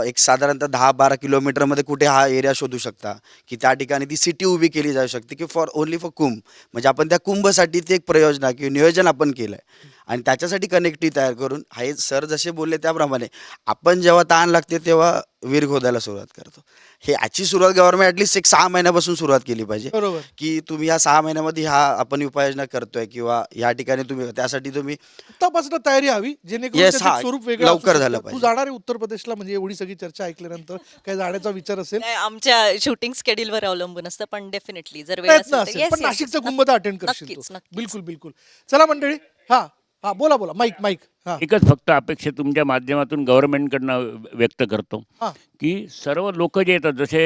एक साधारणतः 10-12 किलोमीटरमध्ये कुठे हा एरिया शोधू शकता की त्या ठिकाणी ती सिटी उभी केली जाऊ शकते की ओनली फॉर कुंभ. म्हणजे आपण त्या कुंभसाठी ते एक प्रयोजना किंवा नियोजन आपण केलं आहे आणि त्याच्यासाठी कनेक्टिव्ह तयार करून हे सर जसे बोलले त्याप्रमाणे आपण जेव्हा ताण लागते तेव्हा विहीर खोदायला सुरुवात करतो. हे याची सुरुवात गव्हर्नमेंट ॲटलिस्ट 6 महिन्यापासून सुरुवात केली पाहिजे बरोबर. की तुम्ही या 6 महिन्यामध्ये आपण उपाययोजना करतोय किंवा या ठिकाणी तुम्ही त्यासाठी तुम्ही आतापासून तयारी हवी जेणेकरून Yes, त्याचं हा, स्वरूप वेगळं असू लवकर शकतं. झालं तू पाहिजे. जाणार आहे उत्तर प्रदेशला, म्हणजे एवढी सगळी चर्चा ऐकल्यानंतर काय जाण्याचा विचार असेल? नाही, आमच्या शूटिंग स्केड्यूलवर अवलंबून असतं, पण डेफिनेटली जर वेळ प्रयत्न असेल तर असेल, पण yes, yes, नाशिकचा नक्की- गुंबद अटेंड करशील नक्कीच तू. नक्कीच. बिलकुल बिलकुल. चला मंडळी, हा हा बोला बोला, माईक हा एकच फक्त अपेक्षा तुमच्या माध्यमातून गव्हर्नमेंटकडनं व्यक्त करतो हा. की सर्व लोक जे येतात जसे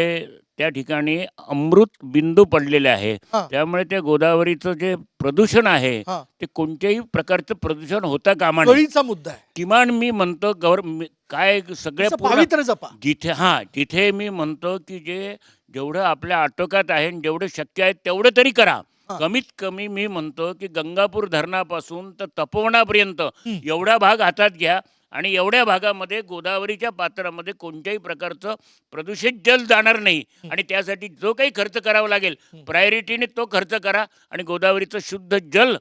त्या ठिकाणी अमृत बिंदू पडलेले आहे, हा. त्यामुळे त्या गोदावरीचं जे प्रदूषण आहे हा. ते कोणत्याही प्रकारचं प्रदूषण होता कामा नये. कळीचा मुद्दा आहे. किमान मी म्हणतो काय सगळ्या असं पूर्ण पावित्र्य जपा. जिथे मी म्हणतो की जेवढं आपल्या आटोक्यात आहे आणि जेवढं शक्य आहे तेवढं तरी करा. हा. कमीत कमी मी म्हणतो की गंगापूर धरणापासून तर तपोवनापर्यंत एवढा भाग हातात घ्या आणि एवढ्या भागामध्ये गोदावरीच्या पात्रामध्ये कोणत्याही प्रकारचं प्रदूषित जल जाणार नाही. आणि त्यासाठी जो काही खर्च करावा लागेल प्रायोरिटीने तो खर्च करा आणि गोदावरीचं शुद्ध जल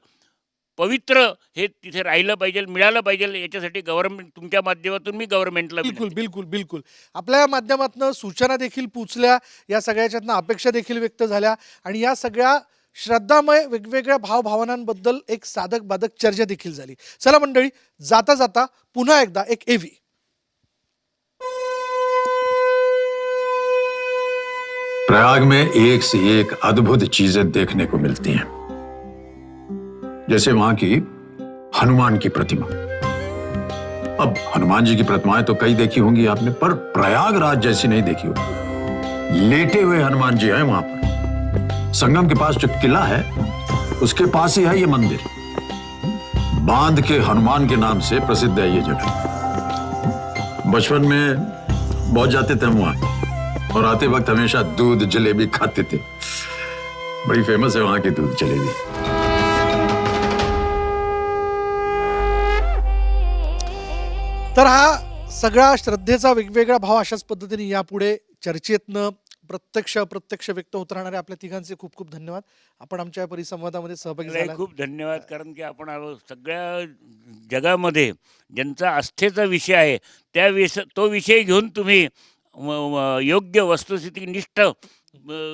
पवित्र हे तिथे राहिलं पाहिजे, मिळालं पाहिजे. याच्यासाठी गव्हर्नमेंट तुमच्या माध्यमातून मी गव्हर्नमेंटला बिलकुल बिलकुल बिलकुल. आपल्या माध्यमातून सूचना देखील पोचल्या, या सगळ्याच्यातनं अपेक्षा देखील व्यक्त झाल्या आणि या सगळ्या श्रद्धामय वेगवेगळ्या भावभावनांबद्दल एक साधक बाधक चर्चा देखील झाली. चला मंडळी, जाता जाता पुन्हा एकदा एक एव्ही. प्रयाग में एक से एक अद्भुत चीजें देखने को मिलती हैं, जैसे वहां की हनुमान की प्रतिमा. अब हनुमान जी की प्रतिमाएं तो कई देखी होंगी आपने, पर प्रयागराज जैसी नहीं देखी होगी. लेटे हुए हनुमान जी हैं वहां पर. संगम के पास जो किला है उसके पास ही है ये मंदिर. बांध के हनुमान के नाम से प्रसिद्ध है ये जगह. बचपन में बहुत जाते थे हम वहां और आते वक्त हमेशा दूध जलेबी खाते थे. बड़ी फेमस है वहां की दूध जलेबी. तर हा सगळा श्रद्धेचा वेगवेगळा भाव अशाच पद्धतीने यापुढे चर्चेतनं प्रत्यक्ष व्यक्त होत राहणारे आपल्या तिघांचे खूप खूप धन्यवाद. आपण आमच्या या परिसंवादामध्ये सहभागी मलाही झाला. खूप धन्यवाद, कारण की आपण सगळ्या जगामध्ये ज्यांचा आस्थेचा विषय आहे तो विषय घेऊन तुम्ही योग्य वस्तुस्थितीनिष्ठ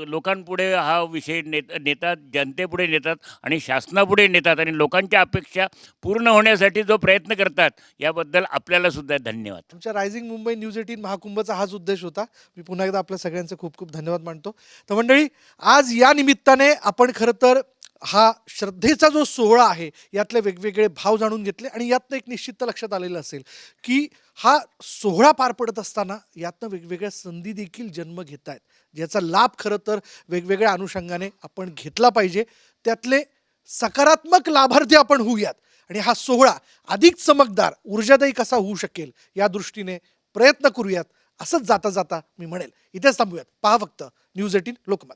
लोकांपुढे हा विषय नेतात, जनतेपुढे नेतात आणि शासनापुढे नेतात आणि लोकांच्या अपेक्षा पूर्ण होण्यासाठी जो प्रयत्न करतात याबद्दल आपल्याला सुद्धा धन्यवाद. आमच्या रायझिंग मुंबई न्यूज 18 महाकुंभचा हाच उद्देश होता. मी पुन्हा एकदा आपल्या सगळ्यांचे खूप खूप धन्यवाद मानतो. तर मंडळी, आज या निमित्ताने आपण खरं तर हा श्रद्धेचा जो सोहळा आहे यातले वेगवेगळे भाव जाणून घेतले आणि यातनं एक निश्चित लक्षात आलेलं असेल की हा सोहळा पार पडत असताना यातनं वेगवेगळ्या संधी देखील जन्म घेत आहेत, ज्याचा लाभ खरं तर वेगवेगळ्या अनुषंगाने आपण घेतला पाहिजे. त्यातले सकारात्मक लाभार्थी आपण होऊयात आणि हा सोहळा अधिक चमकदार ऊर्जादायी कसा होऊ शकेल या दृष्टीने प्रयत्न करूयात, असंच जाता जाता मी म्हणेल. इथेच थांबूयात. पहा फक्त न्यूज 18 लोकमत.